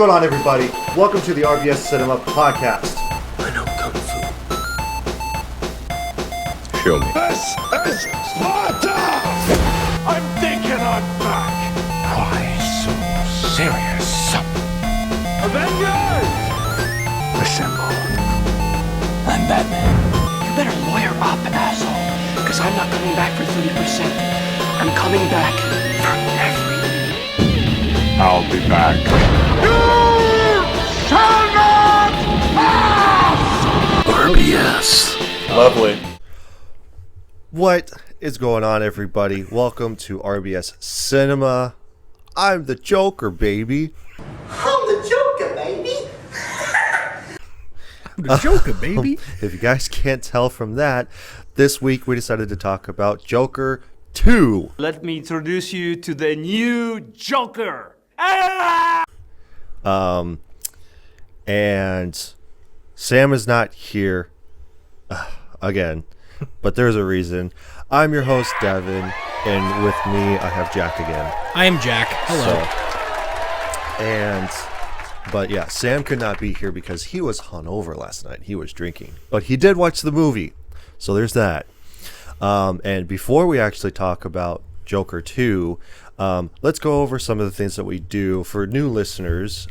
going on, everybody? Welcome to the RBS Cinema Podcast. I know Kung Fu. Show me. This is Sparta! I'm thinking I'm back. Why so serious? Avengers! Assemble. I'm Batman. You better lawyer up, asshole. Because I'm not coming back for 30%. I'm coming back for everything. I'll be back. You shall not pass! RBS. Lovely. What is going on, everybody? Welcome to RBS Cinema. I'm the Joker, baby. I'm the Joker, baby. The Joker, baby. If you guys can't tell from that, this week we decided to talk about Joker 2. Let me introduce you to the new Joker. And Sam is not here again, but there's a reason. I'm your host, Devin, and with me I have Jack again. I am Jack. Hello. But yeah, Sam could not be here because he was hungover last night. He was drinking, but he did watch the movie, so there's that. And before we actually talk about Joker 2, let's go over some of the things that we do for new listeners.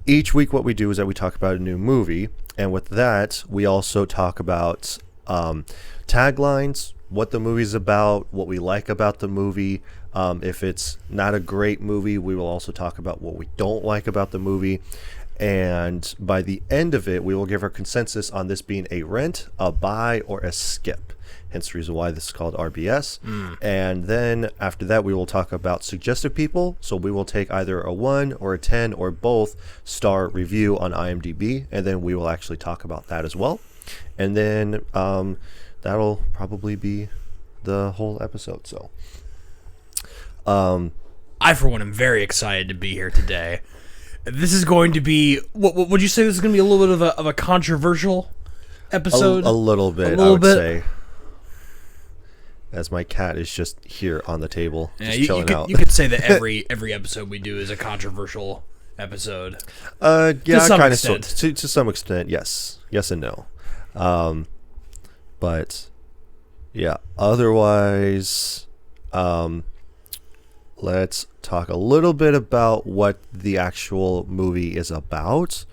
Each week what we do is that we talk about a new movie, and with that we also talk about taglines, what the movie's about, what we like about the movie. If it's not a great movie, we will also talk about what we don't like about the movie. And by the end of it, we will give our consensus on this being a rent, a buy, or a skip. Hence the reason why this is called RBS. And then after that, we will talk about suggested people. So we will take either a 1 or a 10 or both star review on IMDb. And then we will actually talk about that as well. And then that'll probably be the whole episode. So I, for one, am very excited to be here today. This is going to be, what would you say, this is going to be a little bit of a controversial episode? A little bit, I would say. As my cat is just here on the table, just chilling out. You could say that every episode we do is a controversial episode. Yeah, kind of. To some extent, yes and no. But yeah, otherwise, let's talk a little bit about what the actual movie is about.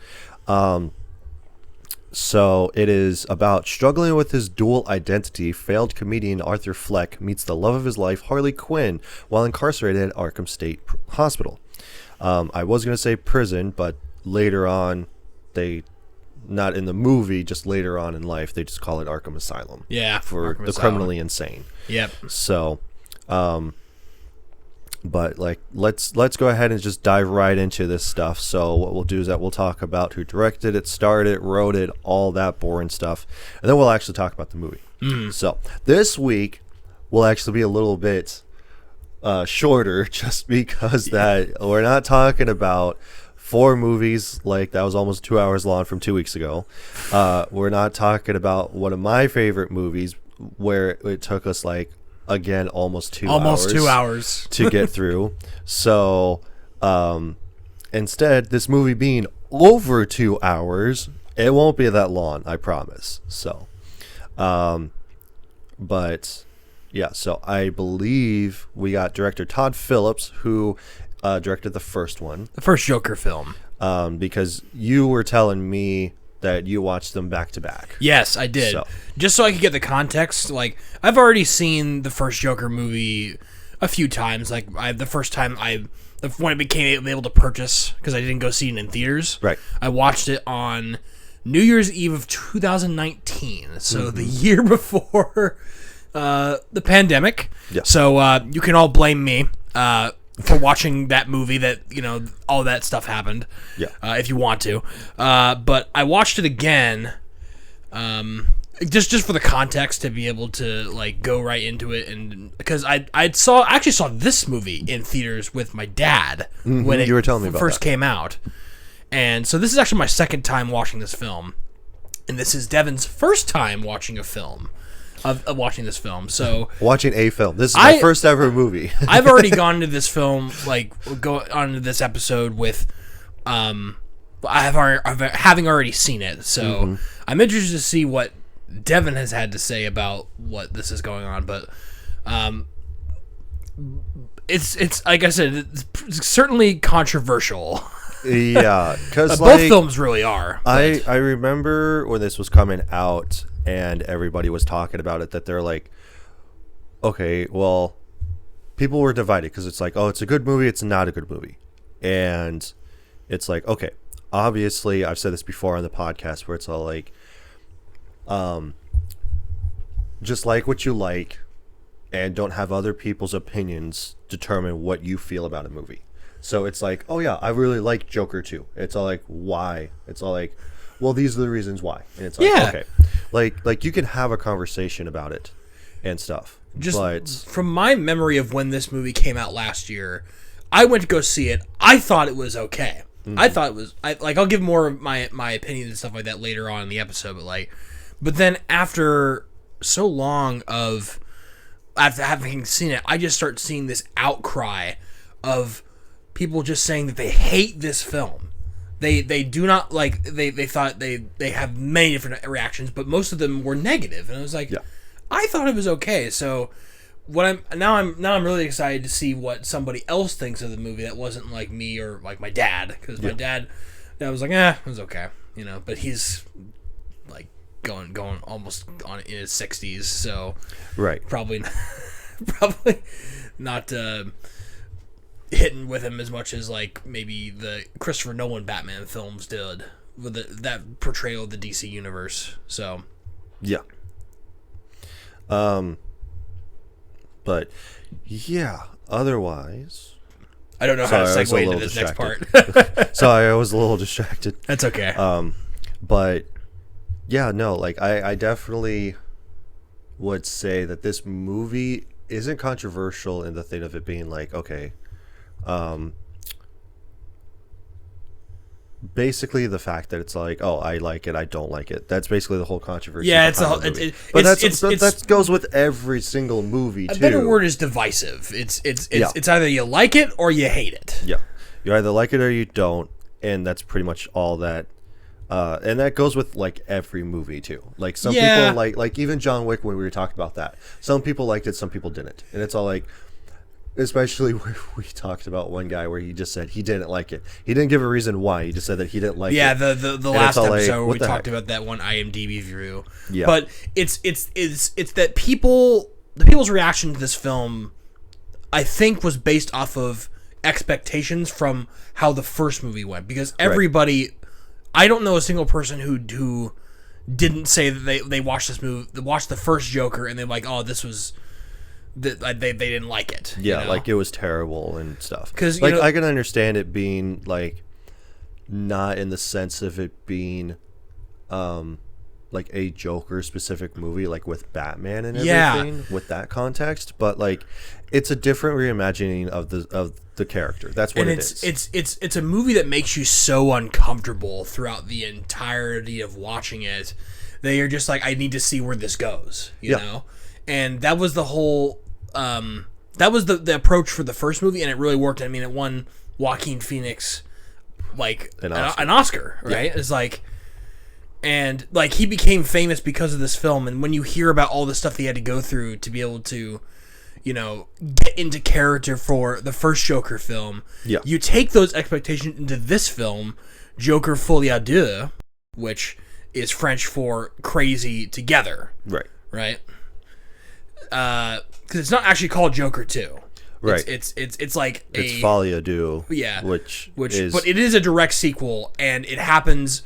So it is about struggling with his dual identity. Failed comedian Arthur Fleck meets the love of his life, Harley Quinn, while incarcerated at Arkham State Hospital. I was going to say prison, but later on, not in the movie, just later on in life, they just call it Arkham Asylum. Yeah, for Arkham the Asylum. criminally insane. Yep. So, but like, let's go ahead and just dive right into this stuff. So what we'll do is that we'll talk about who directed it, starred it, wrote it, all that boring stuff, and then we'll actually talk about the movie. So this week will actually be a little bit shorter, just because that we're not talking about 4 movies like that was almost 2 hours long from 2 weeks ago. We're not talking about one of my favorite movies where it took us again almost 2 hours to get through. So instead, this movie being over 2 hours, it won't be that long, I promise. So but yeah, so I believe we got director Todd Phillips, who directed the first one, The first Joker film. because you were telling me that you watched them back to back. Yes, I did. Just so I could get the context, I've already seen the first Joker movie a few times. The first time when it became able to purchase, because I didn't go see it in theaters. Right. I watched it on New Year's Eve of 2019, so the year before the pandemic. Yeah. So you can all blame me for watching that movie that, all that stuff happened. Yeah. If you want to. But I watched it again just for the context, to be able to go right into it, and because I actually saw this movie in theaters with my dad when it you were telling me about first that. came out. And so this is actually my second time watching this film. And this is Devin's first time watching a film. Of watching this film. So Watching a film. This is my first ever movie. I've already gone into this film, go on to this episode with having already seen it, so I'm interested to see what Devin has had to say about what this is going on. But it's like I said, it's certainly controversial. Yeah, because both films really are. I remember when this was coming out and everybody was talking about it, that they're like, okay, well, people were divided because it's like, oh, it's a good movie, it's not a good movie. And it's like, okay, obviously, I've said this before on the podcast where it's all like, just like what you like and don't have other people's opinions determine what you feel about a movie. So it's like, oh yeah, I really like Joker 2. It's all like, why? It's all like, well, these are the reasons why. And it's like, Yeah. okay. Like you can have a conversation about it and stuff. But From my memory of when this movie came out last year, I went to go see it. I thought it was okay. I thought it was I'll give more of my opinion and stuff like that later on in the episode, but then after so long after having seen it, I just start seeing this outcry of people just saying that they hate this film. They do not like, they thought they have many different reactions, but most of them were negative, and I was like, yeah. I thought it was okay. So I'm really excited to see what somebody else thinks of the movie that wasn't like me or like my dad, because my dad was like, it was okay, but he's like going almost on in his 60s, so right, probably not hitting with him as much as like maybe the Christopher Nolan Batman films did with that portrayal of the DC universe. So yeah. But yeah, otherwise, I don't know how to segue into this next part. Sorry, I was a little distracted. That's okay. But yeah, no, like I definitely would say that this movie isn't controversial in the thing of it being like, okay, basically the fact that it's like, oh, I like it, I don't like it. That's basically the whole controversy. Yeah, it's that goes with every single movie too. A better word is divisive. It's either you like it or you hate it. Yeah, you either like it or you don't, and that's pretty much all that. And that goes with like every movie too. Like some people like even John Wick, when we were talking about that, some people liked it, some people didn't, and it's all like. Especially where we talked about one guy where he just said he didn't like it. He didn't give a reason why. He just said that he didn't like it. Yeah, the last episode where we talked heck? about that one IMDb review. Yeah. But it's that people's reaction to this film, I think, was based off of expectations from how the first movie went, because everybody, I don't know a single person who didn't say that they watched this movie, they watched the first Joker, and they're like, oh, this was. That they didn't like it. Yeah, like it was terrible and stuff. Because like I can understand it being like not in the sense of it being like a Joker specific movie, like with Batman and everything, with that context, but like it's a different reimagining of the character. That's what it is. It's a movie that makes you so uncomfortable throughout the entirety of watching it that you're just like, I need to see where this goes, you know? And that was the whole that was the approach for the first movie, and it really worked. I mean, it won Joaquin Phoenix like an Oscar, right? Yeah. It's like, and like he became famous because of this film. And when you hear about all the stuff he had to go through to be able to, get into character for the first Joker film, you take those expectations into this film, Joker Folie à Deux, which is French for crazy together, right? Because it's not actually called Joker 2. Right. It's like it's Folie à Deux. Yeah. Which but it is a direct sequel, and it happens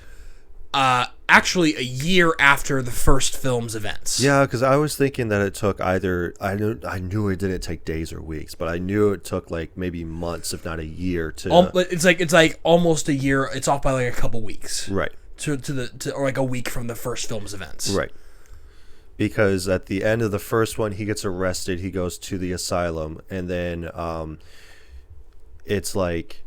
actually a year after the first film's events. Yeah, because I was thinking that it took either I knew it didn't take days or weeks, but I knew it took like maybe months, if not a year, to. It's like almost a year. It's off by like a couple weeks. Right. Or like a week from the first film's events. Right. Because at the end of the first one, he gets arrested. He goes to the asylum, and then it's like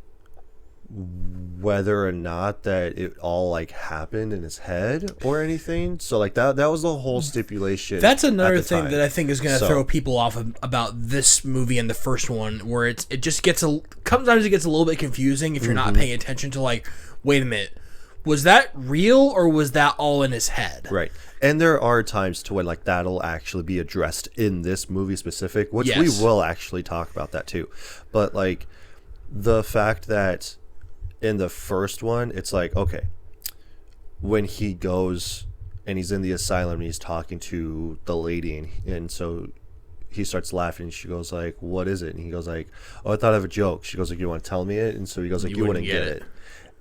whether or not that it all like happened in his head or anything. So like that was the whole stipulation. That's another at the thing time. that I think is going to throw people off about this movie and the first one, where it just gets sometimes it gets a little bit confusing if you're not paying attention to like, wait a minute, was that real or was that all in his head? Right. And there are times to when like that'll actually be addressed in this movie specific, which we will actually talk about that too. But like the fact that in the first one, it's like, okay, when he goes and he's in the asylum and he's talking to the lady and so he starts laughing and she goes like, what is it? And he goes like, oh, I thought of a joke. She goes like, you want to tell me it? And so he goes like, you wouldn't get it.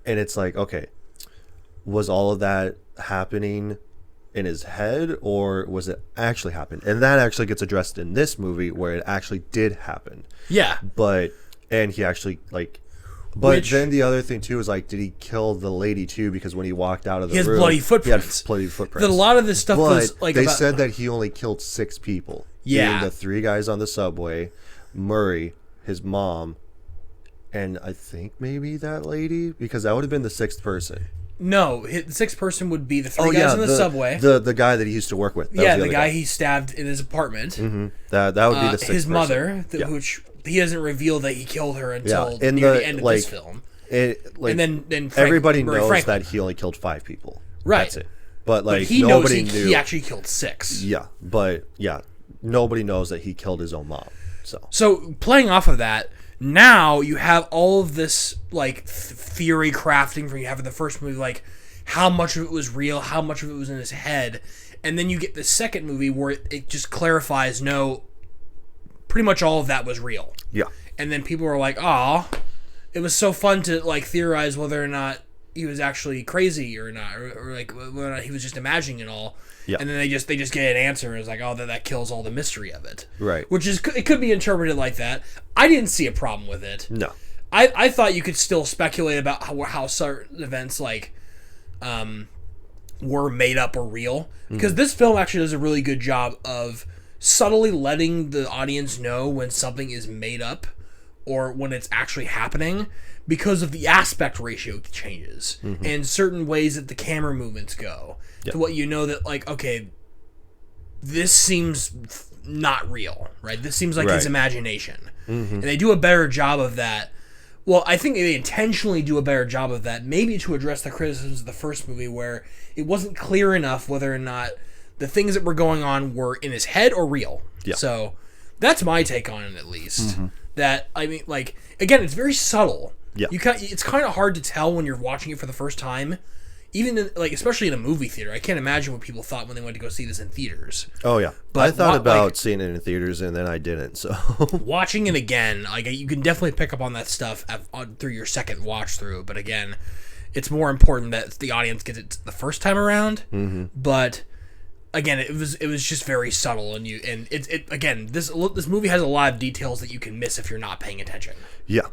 And it's like, okay, was all of that happening in his head or was it actually happened? And that actually gets addressed in this movie where it actually did happen. Yeah. And he actually like, but then the other thing too is like, did he kill the lady too? Because when he walked out of the room, he has bloody footprints. He had bloody footprints. A lot of this stuff was like they said that he only killed 6 people. Yeah. The 3 guys on the subway, Murray, his mom, and I think maybe that lady, because that would have been the 6th person. No, the 6th person would be the 3 guys in the subway. The guy that he used to work with. That was the guy he stabbed in his apartment. Mm-hmm. That would be the 6th person. His mother, which he doesn't reveal that he killed her until near the end of this film. And then Frank, everybody knows Franklin. that he only killed 5 people. Right. That's it. But like he nobody knows knew. He actually killed 6. Yeah, but nobody knows that he killed his own mom. So playing off of that, now you have all of this like theory crafting from you have in the first movie, like how much of it was real, how much of it was in his head, and then you get the second movie where it just clarifies, no, pretty much all of that was real. Yeah. And then people are like, "Oh, it was so fun to like theorize whether or not he was actually crazy or not, or like whether or not he was just imagining it all." Yeah. And then they just get an answer. It's like, oh, that kills all the mystery of it. Right. Which is, it could be interpreted like that. I didn't see a problem with it. No. I thought you could still speculate about how certain events like were made up or real, because this film actually does a really good job of subtly letting the audience know when something is made up or when it's actually happening because of the aspect ratio changes and certain ways that the camera movements go to what you know that like, okay, this seems not real, right? This seems like his imagination. And they do a better job of that. Well, I think they intentionally do a better job of that, maybe to address the criticisms of the first movie where it wasn't clear enough whether or not the things that were going on were in his head or real. Yeah. So that's my take on it, at least. That, I mean, like, again, it's very subtle. Yeah. It's kind of hard to tell when you're watching it for the first time, even in, like, especially in a movie theater. I can't imagine what people thought when they went to go see this in theaters. Oh yeah, But I thought about seeing it in theaters and then I didn't. So watching it again, like, you can definitely pick up on that stuff through your second watch through. But again, it's more important that the audience gets it the first time around. But again, it was just very subtle, and again, this movie has a lot of details that you can miss if you're not paying attention. Yeah.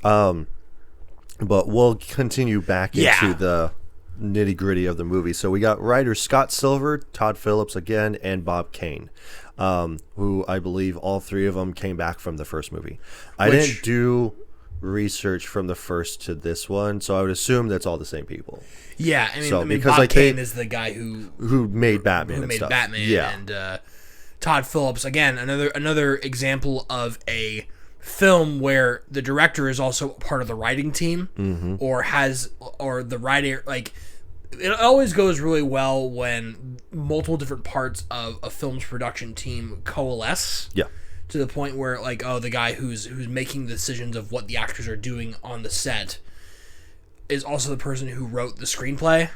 But we'll continue back into the nitty gritty of the movie. So we got writers Scott Silver, Todd Phillips again, and Bob Kane, who I believe all 3 of them came back from the first movie. I didn't do research from the first to this one, so I would assume that's all the same people. Yeah, I mean, because Bob like Kane is the guy who made Batman, who made stuff. Batman, and Todd Phillips, again, another example of a film where the director is also part of the writing team, or the writer, like, it always goes really well when multiple different parts of a film's production team coalesce. Yeah. To the point where, like, oh, the guy who's making the decisions of what the actors are doing on the set is also the person who wrote the screenplay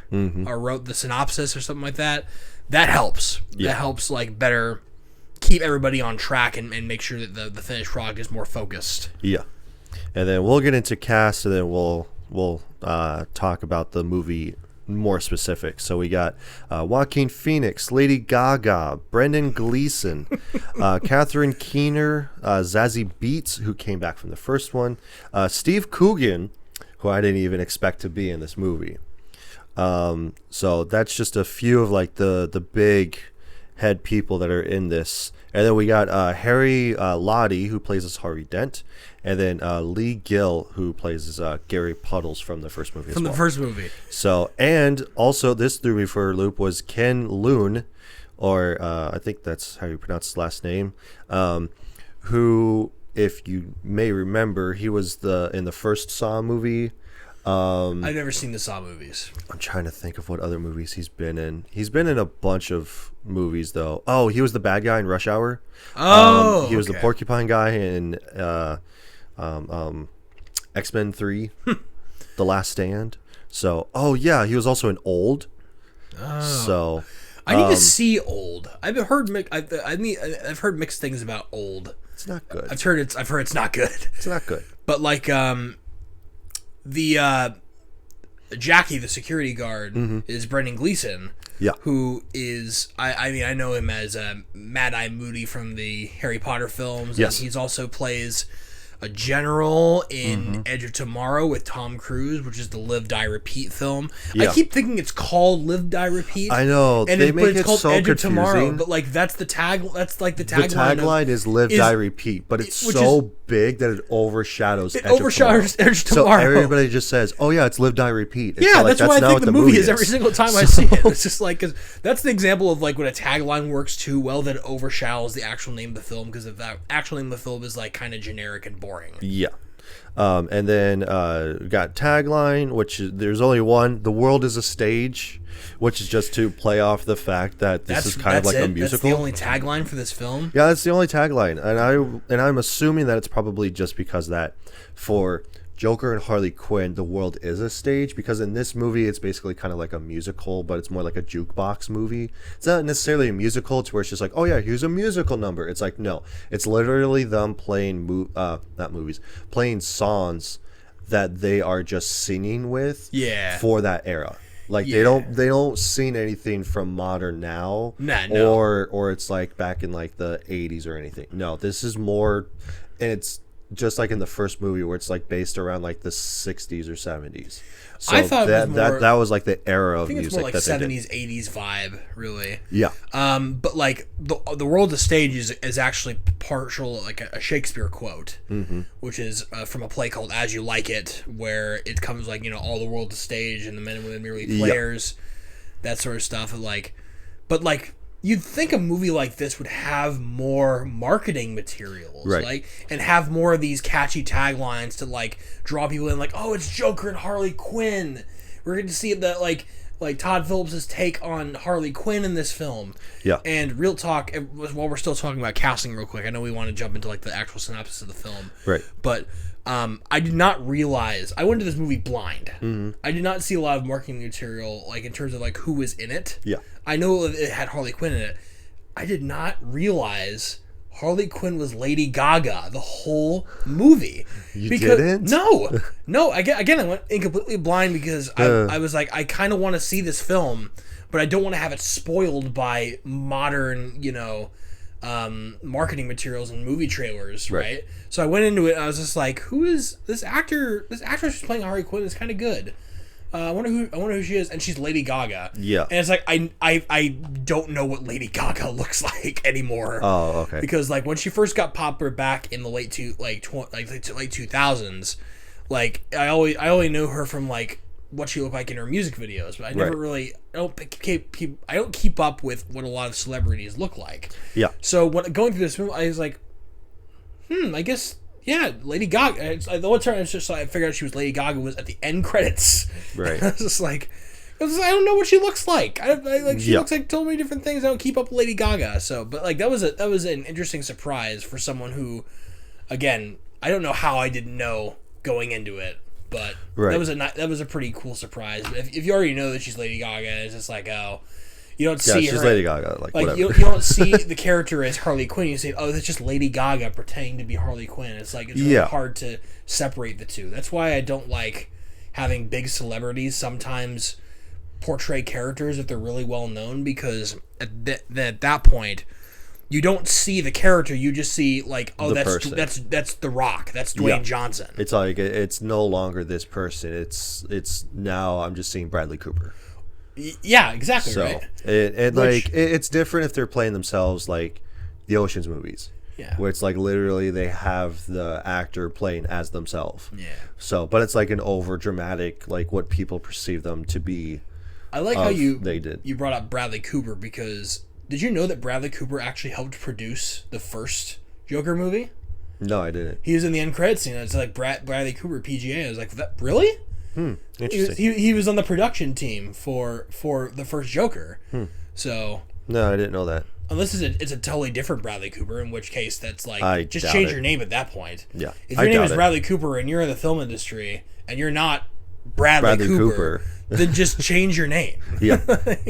or wrote the synopsis or something like that. That helps. Yeah. That helps, like, better keep everybody on track and make sure that the finished product is more focused. Yeah. And then we'll get into cast, and then we'll talk about the movie more specific. So we got Joaquin Phoenix, Lady Gaga, Brendan Gleeson, Catherine Keener, Zazie Beetz, who came back from the first one, Steve Coogan, who I didn't even expect to be in this movie. So that's just a few of like the big head people that are in this. And then we got Harry Lottie, who plays as Harvey Dent, and then Lee Gill, who plays Gary Puddles from the first movie. From the first movie. So, and also this threw me for a loop was Ken Loon, or I think that's how you pronounce his last name, who, if you may remember, he was in the first Saw movie. I've never seen the Saw movies. I'm trying to think of what other movies he's been in. He's been in a bunch of movies, though. Oh, he was the bad guy in Rush Hour. Oh, he was the porcupine guy in X-Men 3, The Last Stand. So, oh yeah, he was also in Old. Oh. So, I need to see Old. I've heard I've heard mixed things about Old. it's not good. I've heard it's not good. It's not good. But like the Jackie, the security guard, is Brendan Gleeson. Yeah. Who is I mean I know him as Mad Eye Moody from the Harry Potter films. Yes. And he's also plays a general in Edge of Tomorrow with Tom Cruise, which is the Live Die Repeat film. Yeah. I keep thinking it's called Live Die Repeat. I know, and they but make it's it called so Edge of Tomorrow. confusing. But like that's the tagline. The tagline is Live, Die, Repeat, but it's which so big that it overshadows It Edge of overshadows Tomorrow. Edge of Tomorrow. So everybody just says, oh yeah, it's Live, Die, Repeat. It's Yeah, like, that's why I not think what the movie is every single time I see it. It's just like, 'cause that's the example of like when a tagline works too well that it overshadows the actual name of the film, because if that actual name of the film is like kind of generic and boring. Yeah. And then we got tagline, which is, there's only one. The world is a stage, which is just to play off the fact that this is kind of like a musical. That's the only tagline for this film. Yeah, that's the only tagline, and I'm assuming that it's probably just because that for Joker and Harley Quinn, the world is a stage, because in this movie it's basically kind of like a musical, but it's more like a jukebox movie. It's not necessarily a musical to where it's just like, oh yeah, here's a musical number. It's like, no, it's literally them playing playing songs that they are just singing with for that era. Like they don't sing anything from modern now, no. or it's like back in like the 80s or anything. No, this is more, and it's just like in the first movie where it's like based around like the 60s or 70s. So I thought that was like the era of I think it's music more like that 70s, 80s vibe, really. Yeah. But like the world of stage is actually partial, like a Shakespeare quote, which is from a play called As You Like It, where it comes like, you know, all the world is stage and the men and women merely players, that sort of stuff. And like, but like, you'd think a movie like this would have more marketing materials, right? Like, and have more of these catchy taglines to like draw people in. Like, oh, it's Joker and Harley Quinn. We're going to see that like Todd Phillips' take on Harley Quinn in this film. Yeah. And real talk, while we're still talking about casting, real quick, I know we want to jump into like the actual synopsis of the film, right? But I did not realize, I went to this movie blind. I did not see a lot of marketing material, like in terms of like who was in it. Yeah. I know it had Harley Quinn in it. I did not realize Harley Quinn was Lady Gaga the whole movie. You didn't? No. Again, I went in completely blind because I was like, I kind of want to see this film, but I don't want to have it spoiled by modern, you know, marketing materials and movie trailers, right? So I went into it and I was just like, who is this actor? This actress who's playing Harley Quinn is kind of good. I wonder who she is, and she's Lady Gaga. Yeah, and it's like I don't know what Lady Gaga looks like anymore. Oh, okay. Because like when she first got popular back in the late 2000s, like I only knew her from like what she looked like in her music videos, but I never really I don't keep up with what a lot of celebrities look like. Yeah. So when going through this film, I was like, I guess. Yeah, Lady Gaga. The only time I figured out she was Lady Gaga was at the end credits. Right. I was just like, I don't know what she looks like. She looks like so many different things. I don't keep up with Lady Gaga. So, but like that was an interesting surprise for someone who, again, I don't know how I didn't know going into it, but that was a pretty cool surprise. If you already know that she's Lady Gaga, it's just like, oh. You don't see her. She's Lady Gaga. Like whatever. You don't see the character as Harley Quinn. You say, oh, that's just Lady Gaga pretending to be Harley Quinn. It's like it's really hard to separate the two. That's why I don't like having big celebrities sometimes portray characters if they're really well known, because at that point you don't see the character. You just see like, oh, that's The Rock. That's Dwayne Johnson. It's like it's no longer this person. It's now I'm just seeing Bradley Cooper. Yeah, exactly. So, right. It's different if they're playing themselves, like the Ocean's movies. Yeah. where it's like literally they have the actor playing as themselves. Yeah. So, but it's like an over dramatic, like what people perceive them to be. I like how they did. you brought up Bradley Cooper, because did you know that Bradley Cooper actually helped produce the first Joker movie? No, I didn't. He was in the end credits scene. It's like Bradley Cooper, PGA. I was like, really? Interesting. He was on the production team for the first Joker. So No, I didn't know that. unless it's a totally different Bradley Cooper, in which case that's like I just doubt change it. your name at that point. Yeah, If I your name doubt is it. Bradley Cooper and you're in the film industry and you're not Bradley Cooper, then just change your name. Yeah,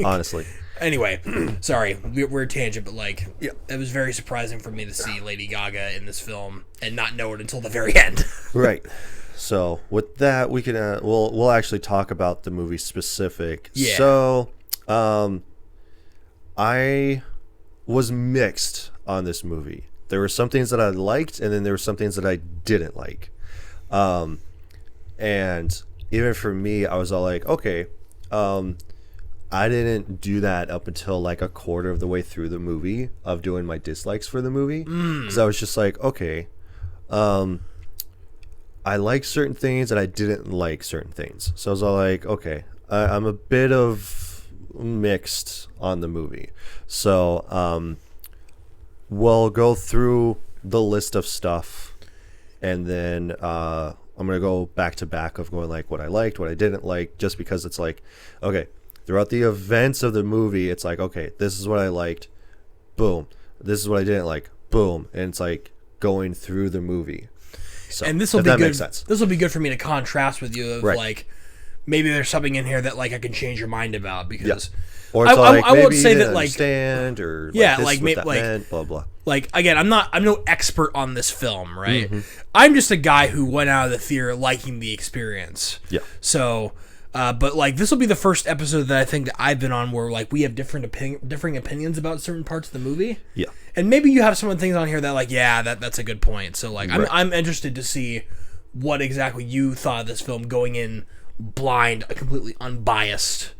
honestly. Anyway, sorry, we're a tangent, but like, it was very surprising for me to see Lady Gaga in this film and not know it until the very end. Right. So with that, we can we'll actually talk about the movie specific. Yeah. So, I was mixed on this movie. There were some things that I liked, and then there were some things that I didn't like. And even for me, I was all like, okay, I didn't do that up until like a quarter of the way through the movie of doing my dislikes for the movie, because I was just like, okay, I like certain things and I didn't like certain things. So I was all like, okay, I'm a bit of mixed on the movie. So we'll go through the list of stuff, and then I'm gonna go back to back of going like what I liked, what I didn't like, just because it's like, okay, throughout the events of the movie, it's like, okay, this is what I liked, boom. This is what I didn't like, boom. And it's like going through the movie. So, And this will if be that good. makes sense. This will be good for me to contrast with you of Right. like, maybe there's something in here that like I can change your mind about, because Or it's I like, won't maybe say you that, didn't like- understand, or Yeah, like, this like, is what maybe, that like- meant, blah blah. like, again, I'm no expert on this film, right? Mm-hmm. I'm just a guy who went out of the theater liking the experience. Yeah. So, but like this will be the first episode that I think that I've been on where like we have different differing opinions about certain parts of the movie. Yeah. And maybe you have some things on here that like, yeah, that's a good point. So like, Right. I'm interested to see what exactly you thought of this film going in blind, completely unbiased.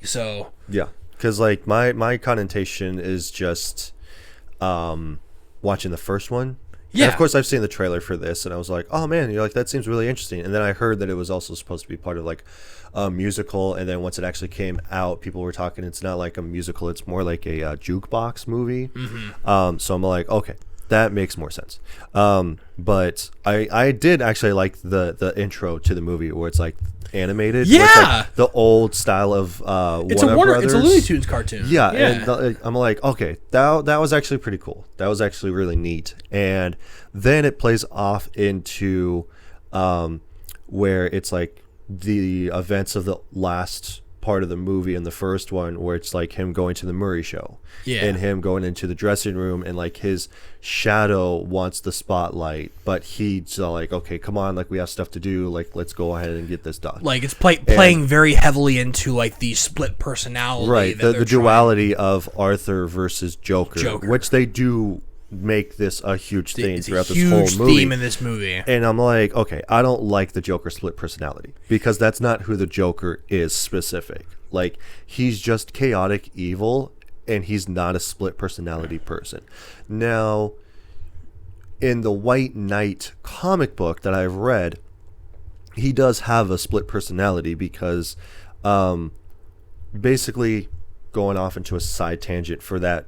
So Yeah, because like my connotation is just watching the first one. Yeah. And of course, I've seen the trailer for this, and I was like, "Oh man, you're like that seems really interesting." And then I heard that it was also supposed to be part of like a musical, and then once it actually came out, people were talking it's not like a musical; it's more like a jukebox movie. Mm-hmm. So I'm like, okay, that makes more sense. But I did actually like the intro to the movie where it's like animated. where it's, Yeah! like, the old style of it's Warner it's a Brothers. Looney Tunes cartoon. Yeah, and I'm like, okay, that was actually pretty cool. That was actually really neat. And then it plays off into where it's like the events of the last part of the movie in the first one, where it's like him going to the Murray show, Yeah. and him going into the dressing room, and like his shadow wants the spotlight, but he's like, okay, come on, like we have stuff to do, like let's go ahead and get this done. Like it's playing very heavily into like the split personality, Right, that the they're trying- duality of Arthur versus Joker, Joker. which they do make this a huge thing It's a throughout this huge whole movie. theme in this movie. And I'm like, okay, I don't like the Joker split personality, because that's not who the Joker is specific. Like, he's just chaotic evil, and he's not a split personality person. Now, in the White Knight comic book that I've read, he does have a split personality, because basically going off into a side tangent for that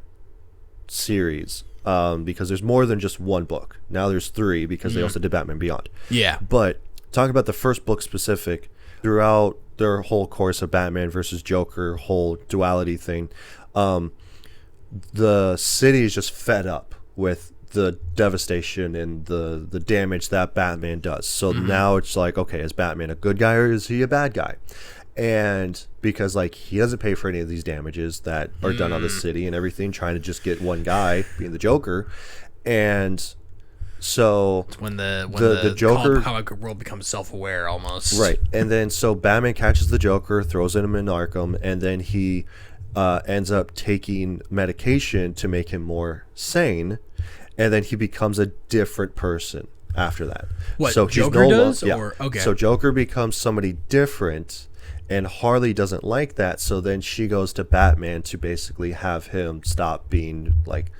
series, because there's more than just one book. Now there's 3, because they also did Batman Beyond. Yeah. But talking about the first book specific, throughout their whole course of Batman versus Joker whole duality thing, the city is just fed up with the devastation and the damage that Batman does. So now it's like, okay, is Batman a good guy or is he a bad guy? And because like he doesn't pay for any of these damages that are done on the city and everything, trying to just get one guy being the Joker. And so When the Joker comic world becomes self-aware almost. right, and then so Batman catches the Joker, throws him in Arkham, and then he ends up taking medication to make him more sane, and then he becomes a different person after that. What, so he's Joker does? yeah. Or okay. So Joker becomes somebody different, and Harley doesn't like that, so then she goes to Batman to basically have him stop being like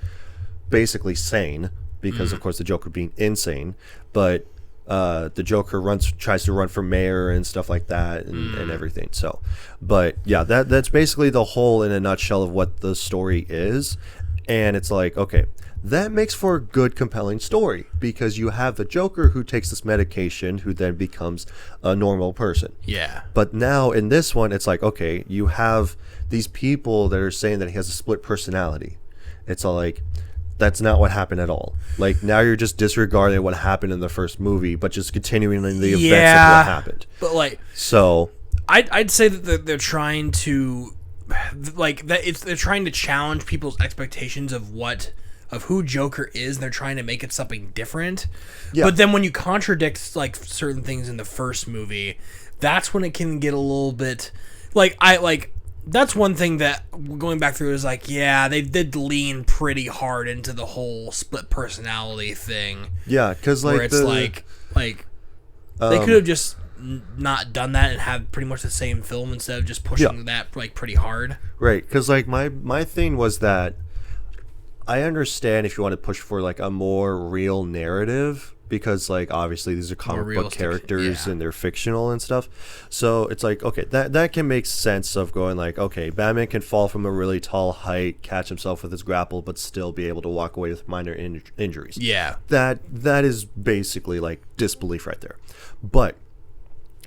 basically sane, because of course the Joker being insane, but the Joker tries to run for mayor and stuff like that and everything. So, but yeah, that's basically the whole in a nutshell of what the story is. And it's like, okay, that makes for a good, compelling story because you have the Joker who takes this medication who then becomes a normal person. Yeah. But now in this one, it's like, okay, you have these people that are saying that he has a split personality. It's all like, that's not what happened at all. Like, now you're just disregarding what happened in the first movie, but just continuing in the events of what happened. But like, so I'd say that they're trying to, like, they're trying to challenge people's expectations of who Joker is. And they're trying to make it something different. Yeah. But then when you contradict like certain things in the first movie, that's when it can get a little bit that's one thing that going back through is like, yeah, they did lean pretty hard into the whole split personality thing. yeah, because like where it's they could have just not done that and have pretty much the same film instead of just pushing that like pretty hard. right, because like my thing was that I understand if you want to push for like a more real narrative, because like obviously these are comic book realistic, characters and they're fictional and stuff. So it's like, okay, that can make sense of going like, okay, Batman can fall from a really tall height, catch himself with his grapple, but still be able to walk away with minor injuries. Yeah. That is basically like disbelief right there. But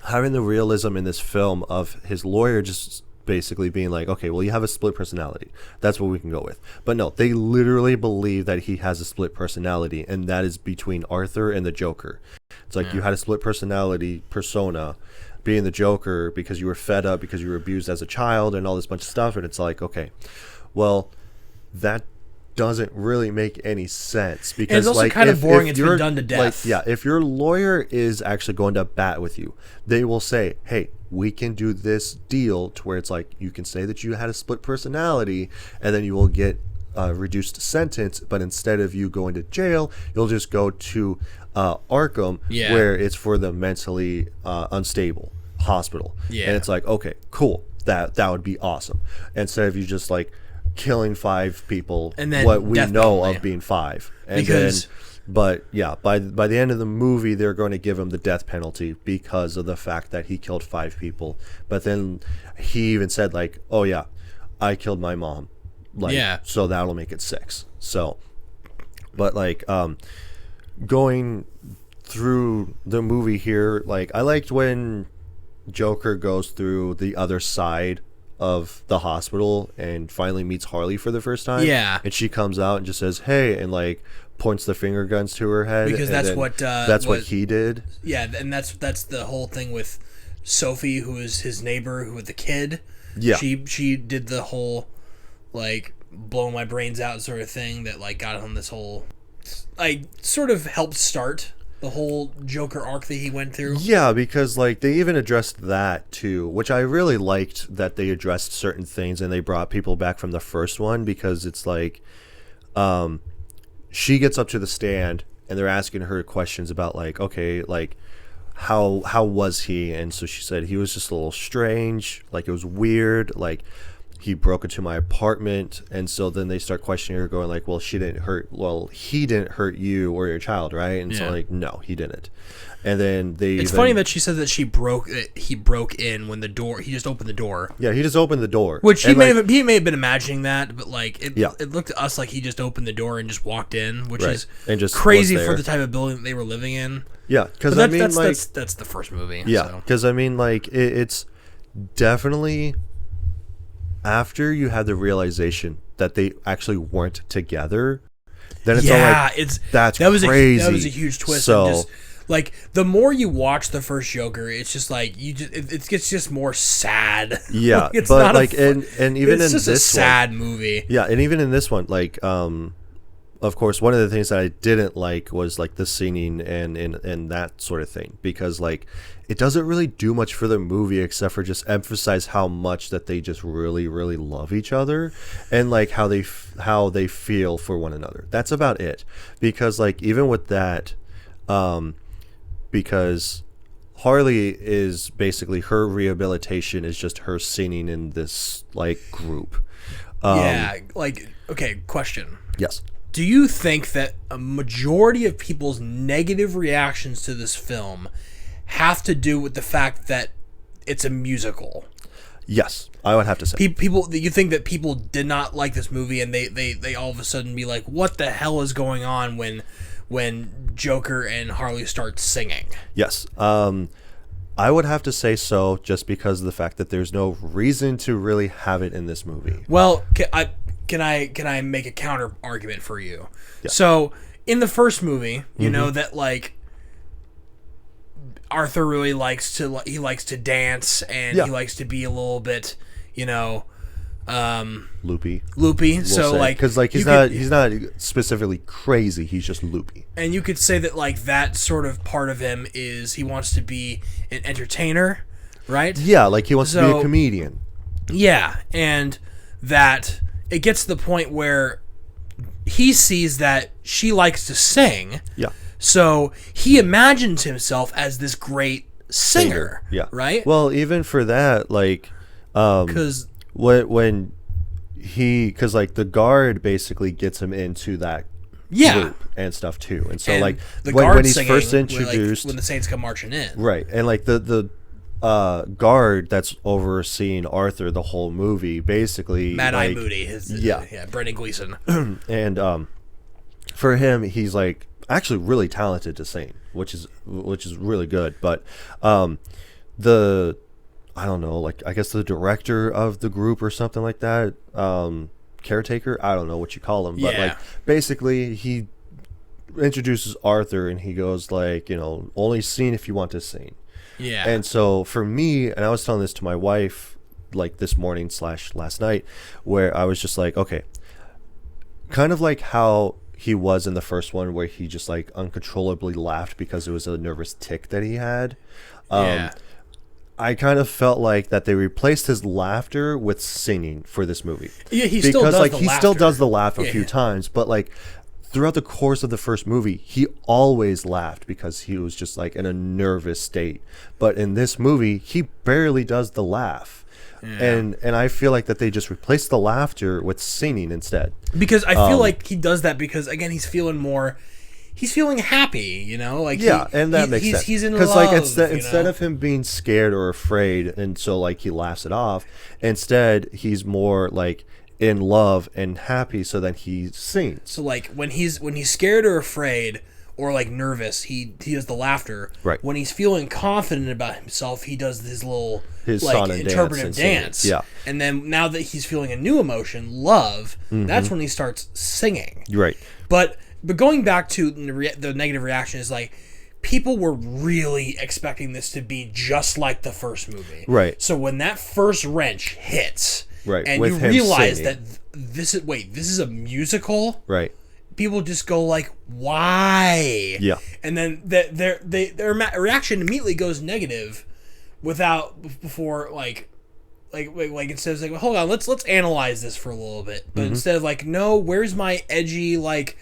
having the realism in this film of his lawyer just basically being like, okay, well, you have a split personality. That's what we can go with. But no, they literally believe that he has a split personality, and that is between Arthur and the Joker. It's like you had a split personality persona being the Joker because you were fed up because you were abused as a child and all this bunch of stuff. And it's like, okay, well, that doesn't really make any sense because and it's also like kind of boring. It's been you're done to death. Like, yeah, if your lawyer is actually going to bat with you, they will say, hey, we can do this deal to where it's like you can say that you had a split personality and then you will get a reduced sentence, but instead of you going to jail, you'll just go to Arkham, where it's for the mentally unstable hospital. And it's like, okay, cool, that would be awesome, instead of you just like killing 5 people, and then what we know of being 5, and because but yeah, by the end of the movie, they're going to give him the death penalty because of the fact that he killed 5 people. But then he even said like, oh yeah, I killed my mom, like, so that'll make it 6. So, but like going through the movie here, like I liked when Joker goes through the other side of the hospital and finally meets Harley for the first time. Yeah. And she comes out and just says, hey, and like points the finger guns to her head. Because that's what he did. Yeah, and that's the whole thing with Sophie, who is his neighbor, who was the kid. Yeah. She did the whole like blow my brains out sort of thing that like got him this whole like sort of helped start the whole Joker arc that he went through. Yeah, because like they even addressed that too, which I really liked that they addressed certain things and they brought people back from the first one, because it's like she gets up to the stand and they're asking her questions about like, okay, like how was he? And so she said he was just a little strange, like it was weird, like he broke into my apartment. And so then they start questioning her, going like, well, he didn't hurt you or your child, right? And so like, no, he didn't. And then it's funny that she said that he broke in when he just opened the door. Yeah, he just opened the door, which he may have been imagining that, but like it looked to us like he just opened the door and just walked in, which is and just crazy for the type of building that they were living in. Yeah, because I mean, that's the first movie. Yeah, because I mean, like it's definitely after you had the realization that they actually weren't together, then it's all like, that was crazy. That was a huge twist. So, and just, like the more you watch the first Joker, it's just like it gets just more sad. Yeah, it's but not like and even it's in just this a sad movie. Yeah, and even in this one, like of course, one of the things that I didn't like was like the singing and that sort of thing, because like it doesn't really do much for the movie except for just emphasize how much that they just really, really love each other and like how they feel for one another. That's about it. Because like even with that, because Harley is basically, her rehabilitation is just her singing in this like group. Yeah, like okay, question. Yes. do you think that a majority of people's negative reactions to this film have to do with the fact that it's a musical? Yes, I would have to say. People, you think that people did not like this movie, and they all of a sudden be like, "What the hell is going on?" when Joker and Harley start singing? Yes, I would have to say so, just because of the fact that there's no reason to really have it in this movie. Well, can I make a counter argument for you? Yeah. So in the first movie, you know that like Arthur really likes to dance, and he likes to be a little bit, Loopy. So like, because like he's not specifically crazy. He's just loopy. and you could say that like that sort of part of him is he wants to be an entertainer, right? Yeah, like he wants to be a comedian. Yeah, and that it gets to the point where he sees that she likes to sing. Yeah. So he imagines himself as this great singer. Yeah. Right? Well, even for that, like, Because when because like the guard basically gets him into that group and stuff too, and so and like the when guard he's singing, first like, introduced, when the Saints come marching in, right, and like the guard that's overseeing Arthur the whole movie, basically Mad Eye like, Moody, Brendan Gleeson, and for him, he's like actually really talented to sing, which is really good. But I don't know, like I guess the director of the group or something like that, caretaker, I don't know what you call him, but like basically he introduces Arthur and he goes like, only sing if you want to sing. Yeah. And so for me, and I was telling this to my wife like this morning / last night, where I was just like, okay, kind of like how he was in the first one, where he just like uncontrollably laughed because it was a nervous tic that he had. I kind of felt like that they replaced his laughter with singing for this movie. Yeah, he because still does like the he laughter. still does the laugh a few times, but like throughout the course of the first movie, he always laughed because he was just like in a nervous state. But in this movie, he barely does the laugh. And I feel like that they just replaced the laughter with singing instead. Because I feel like he does that because again he's feeling happy, like and that makes sense. He's in love. Because like instead of him being scared or afraid, and so like he laughs it off, instead he's more like in love and happy, so that he sings. So like when he's scared or afraid or like nervous, he does the laughter. Right. When he's feeling confident about himself, he does his little his like song and interpretive dance. dance. Yeah. And then now that he's feeling a new emotion, love, that's when he starts singing. Right. But going back to the negative reaction is like people were really expecting this to be just like the first movie. Right. So when that first wrench hits, right, and with you him realize singing. that this is a musical, right, people just go like, why? Yeah. And then their reaction immediately goes negative before like instead of saying, well, hold on, let's analyze this for a little bit. But instead of like, no, where's my edgy like,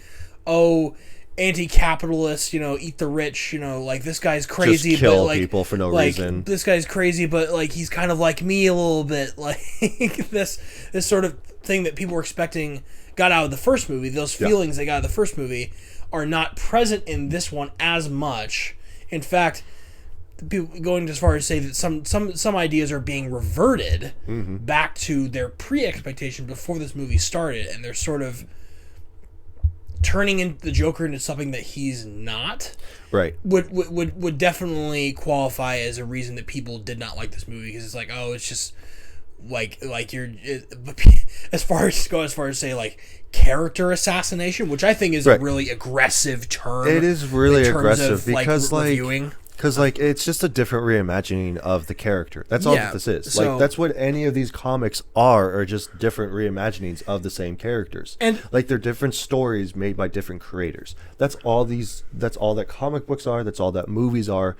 anti-capitalist, eat the rich, like this guy's crazy, just kill but like people for no like, reason. This guy's crazy, but like he's kind of like me a little bit, like this sort of thing that people were expecting got out of the first movie. Those feelings they got out of the first movie are not present in this one as much. In fact, people going as far as say that some ideas are being reverted back to their pre-expectation before this movie started, and they're sort of turning the Joker into something that he's not. Right. Would definitely qualify as a reason that people did not like this movie, because it's like, oh, it's just like you're as far as say like character assassination, which I think is a really aggressive term. It is really aggressive because reviewing. Because like it's just a different reimagining of the character. That's all that this is. So, like that's what any of these comics are just different reimaginings of the same characters. And like they're different stories made by different creators. That's all that comic books are, that's all that movies are,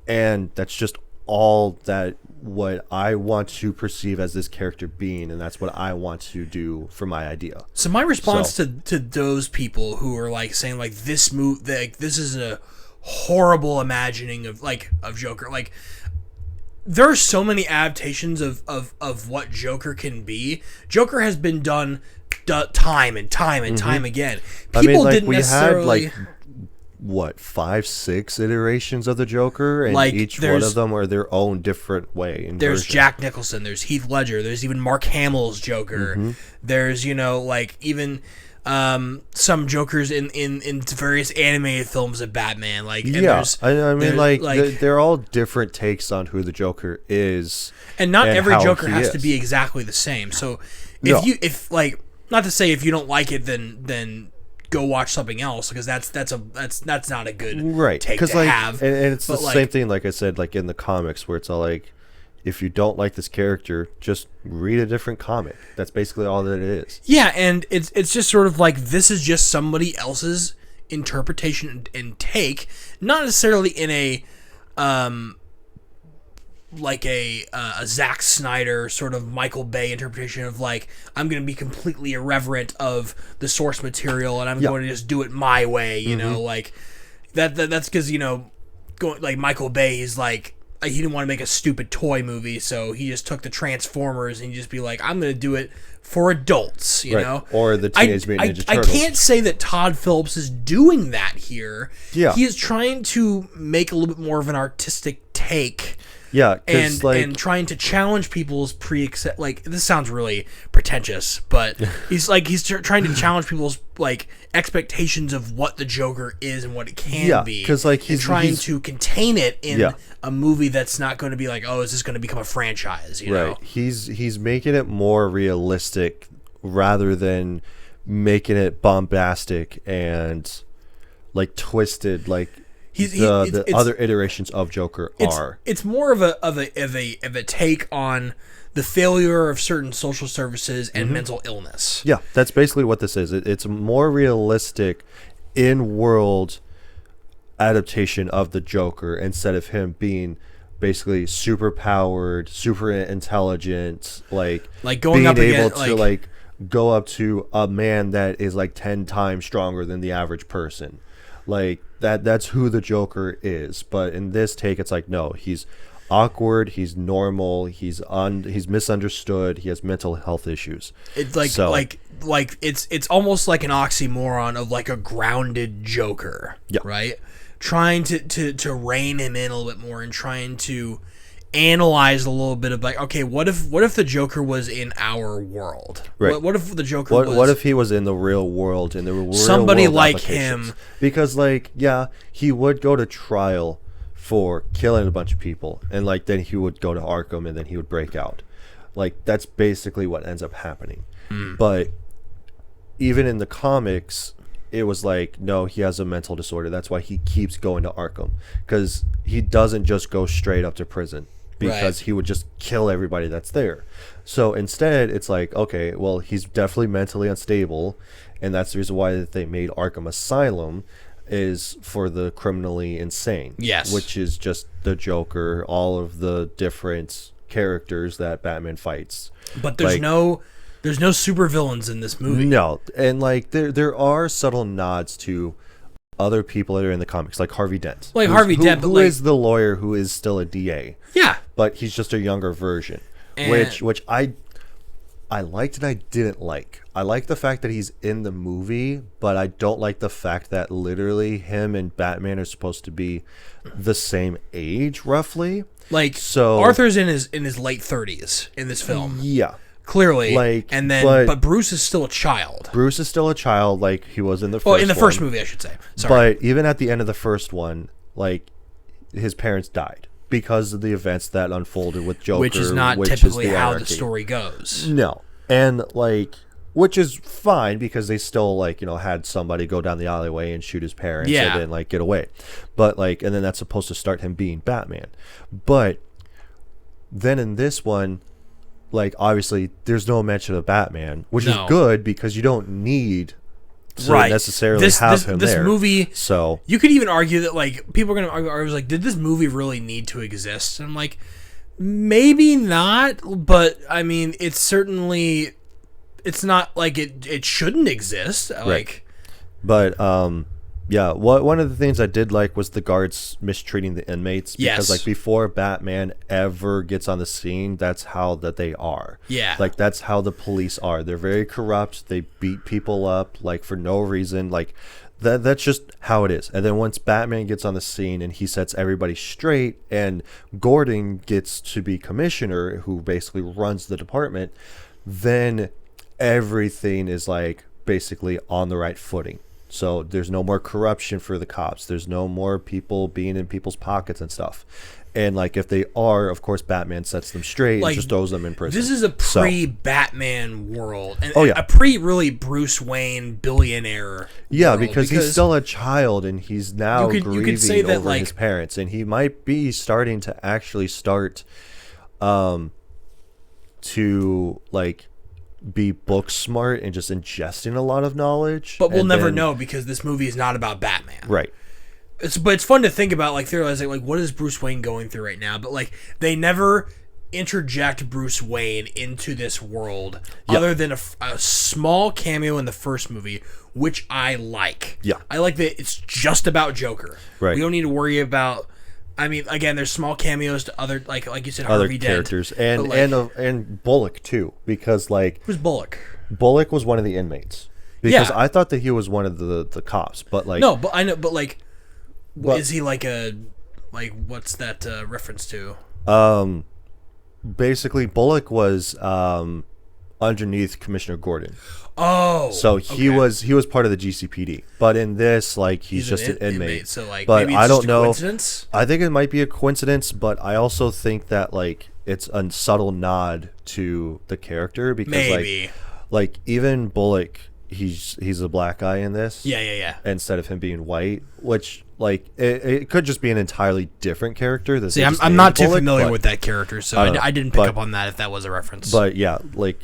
and that's just all that what I want to perceive as this character being, and that's what I want to do for my idea. So my response to those people who are like saying like this this is a horrible imagining of Joker, like there are so many adaptations of what Joker can be. Joker has been done time and time and time again. People didn't necessarily... had, what, 5-6 iterations of the Joker, and Like, each one of them are their own different way. There's version. Jack Nicholson, there's Heath Ledger, there's even Mark Hamill's Joker. There's, even some Jokers in various animated films of Batman. Like, and Yeah, there's, they're all different takes on who the Joker is, and not every how Joker he has is. to be exactly the same. So No. if not to say if you don't like it, then go watch something else, because that's not a good right? take Because to have. and it's the But, same thing. Like I said, like in the comics, where it's all like, if you don't like this character, just read a different comic. That's basically all that it is. Yeah, and it's just sort of like, this is just somebody else's interpretation and take, not necessarily in a like a Zack Snyder sort of Michael Bay interpretation of, like, I'm going to be completely irreverent of the source material and I'm going to just do it my way, you know, like that's because, going like Michael Bay is like, he didn't want to make a stupid toy movie, so he just took the Transformers and just be like, I'm going to do it for adults, you know? Or the Teenage Mutant Ninja I Turtles. can't say that Todd Phillips is doing that here. Yeah. He is trying to make a little bit more of an artistic take. Yeah, And trying to challenge people's like, this sounds really pretentious, but he's trying to challenge people's like expectations of what the Joker is and what it can be. Because like he's trying to contain it in a movie that's not going to be like, oh, is this going to become a franchise? You know? He's making it more realistic rather than making it bombastic and like twisted, like the other iterations of Joker are. It's more of a take on the failure of certain social services and mental illness. Yeah, that's basically what this is. It's a more realistic in-world adaptation of the Joker instead of him being basically super powered, super intelligent, like going being up able against, to like go up to a man that is like 10 times stronger than the average person. Like that's who the Joker is. But in this take, it's like, no, he's awkward, he's normal, he's misunderstood, he has mental health issues. It's like it's almost like an oxymoron of like a grounded Joker. Yeah. Right? Trying to rein him in a little bit more and trying to analyze a little bit of like, okay, what if the Joker was in our world? Right. What if the Joker what if he was in the real world, in the real somebody world like applications? him? Because like, yeah, he would go to trial for killing a bunch of people, and like then he would go to Arkham and then he would break out. Like that's basically what ends up happening. But even in the comics, it was like, no, he has a mental disorder. That's why he keeps going to Arkham, because he doesn't just go straight up to prison, because he would just kill everybody that's there. So instead, it's like, okay, well, he's definitely mentally unstable, and that's the reason why they made Arkham Asylum, is for the criminally insane. Yes. Which is just the Joker, all of the different characters that Batman fights. But there's no supervillains in this movie. No, and like there are subtle nods to other people that are in the comics, like Harvey Dent. Like Harvey Dent, but who like, is the lawyer who is still a DA. Yeah. But he's just a younger version, And- which I liked and I didn't like. I like the fact that he's in the movie, but I don't like the fact that literally him and Batman are supposed to be the same age, roughly. Like, So Arthur's in his late 30s in this film. Yeah. Clearly. Like, and then but Bruce is still a child. Bruce is still a child, like he was in the first Well, in the first one. movie, I should say. Sorry. But even at the end of the first one, like, his parents died because of the events that unfolded with Joker, which is not which typically is the how anarchy. the story goes. No. And, like, which is fine because they still, like, you know, had somebody go down the alleyway and shoot his parents and then, like, get away. But, like, and then that's supposed to start him being Batman. But then in this one, like, obviously, there's no mention of Batman, which is good because you don't need to necessarily have him this there. Movie, so you could even argue that, like, people are going to argue, I was like, did this movie really need to exist? And I'm like, maybe not, but, I mean, it's certainly, it's not like it shouldn't exist. Like, but, Yeah, one of the things I did like was the guards mistreating the inmates, because Yes. like before Batman ever gets on the scene, that's how that they are. Yeah. Like that's how the police are. They're very corrupt. They beat people up like for no reason. Like that's just how it is. And then once Batman gets on the scene and he sets everybody straight, and Gordon gets to be commissioner, who basically runs the department, then everything is like basically on the right footing. So there's no more corruption for the cops. There's no more people being in people's pockets and stuff. And like if they are, of course, Batman sets them straight Like, and just throws them in prison. This is a So- pre-Batman world, and Oh, yeah. a pre-really Bruce Wayne billionaire. Yeah, world, because he's still a child, and he's now You could grieving say that, over like- his parents, and he might be starting to actually start to like be book smart and just ingesting a lot of knowledge. But we'll and never then- know, because this movie is not about Batman. Right. But it's fun to think about, like theorizing, like what is Bruce Wayne going through right now? But like they never interject Bruce Wayne into this world, other than a small cameo in the first movie, which I like. Yeah. I like that it's just about Joker. Right. We don't need to worry about. I mean, again, there's small cameos to other, like you said, Other Harvey characters, Dent, and but, like, and Bullock too, because like who's Bullock? Bullock was one of the inmates. Because Yeah. I thought that he was one of the cops, but like No, but I know, but like, But- is he like what's that reference to? basically Bullock was underneath Commissioner Gordon. Oh, So he okay. was part of the GCPD, but in this, like he's just an inmate. So like, but maybe it's I don't just a know. coincidence? I think it might be a coincidence, but I also think that like it's a subtle nod to the character, because Maybe. like even Bullock, he's a black guy in this. Yeah. Instead of him being white, which like it could just be an entirely different character. That See, they I'm just not named too Bullock, familiar but- with that character, so I don't know, I didn't pick but- up on that if that was a reference. But yeah, like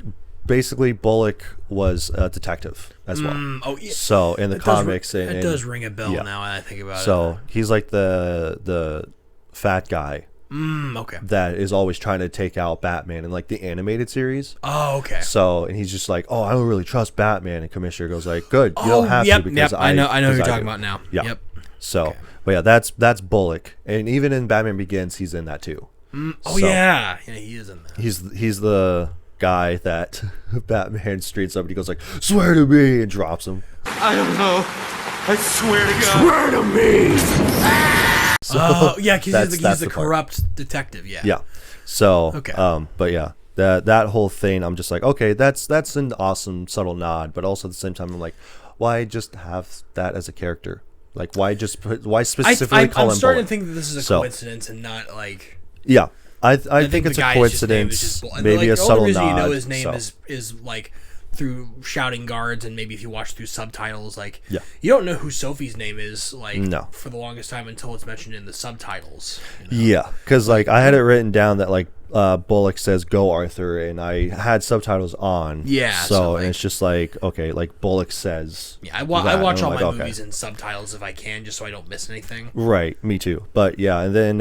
basically Bullock was a detective as well. oh yeah. So in the It comics, does, and it does ring a bell yeah. now when I think about it. So he's like the fat guy Okay. that is always trying to take out Batman in like the animated series. Oh, okay. So and he's just like, oh, I don't really trust Batman, and Commissioner goes like, good, you Oh, don't have yep, to, because I know who because you're I talking do. about now. Yeah. Yep. So, but yeah, that's Bullock, and even in Batman Begins, he's in that too. Oh So, yeah, he is in there. He's the guy that Batman streets up and he goes like, swear to me, and drops him. I don't know. I swear to God. Swear to me! Oh yeah, because that's he's the the part. corrupt detective. Yeah. Yeah. So, Okay. but yeah, that whole thing, I'm just like, okay, that's an awesome subtle nod, but also at the same time, I'm like, why just have that as a character? Like, why specifically call I'm him starting Bullock? to think that this is a So- coincidence and not like. Yeah, I I think it's the a guy is just named coincidence, as just, maybe like, a the subtle only reason nod. you know his name so. is like through shouting guards, and maybe if you watch through subtitles, like Yeah. you don't know who Sophie's name is, like No. for the longest time until it's mentioned in the subtitles. you know? Yeah, because like I had it written down that like Bullock says "Go Arthur," and I had subtitles on. Yeah, So, so, and like- it's just like, okay, like Bullock says. Yeah, I that, watch and all I'm my like, okay. movies in subtitles if I can, just so I don't miss anything. Right, me too. But yeah, and then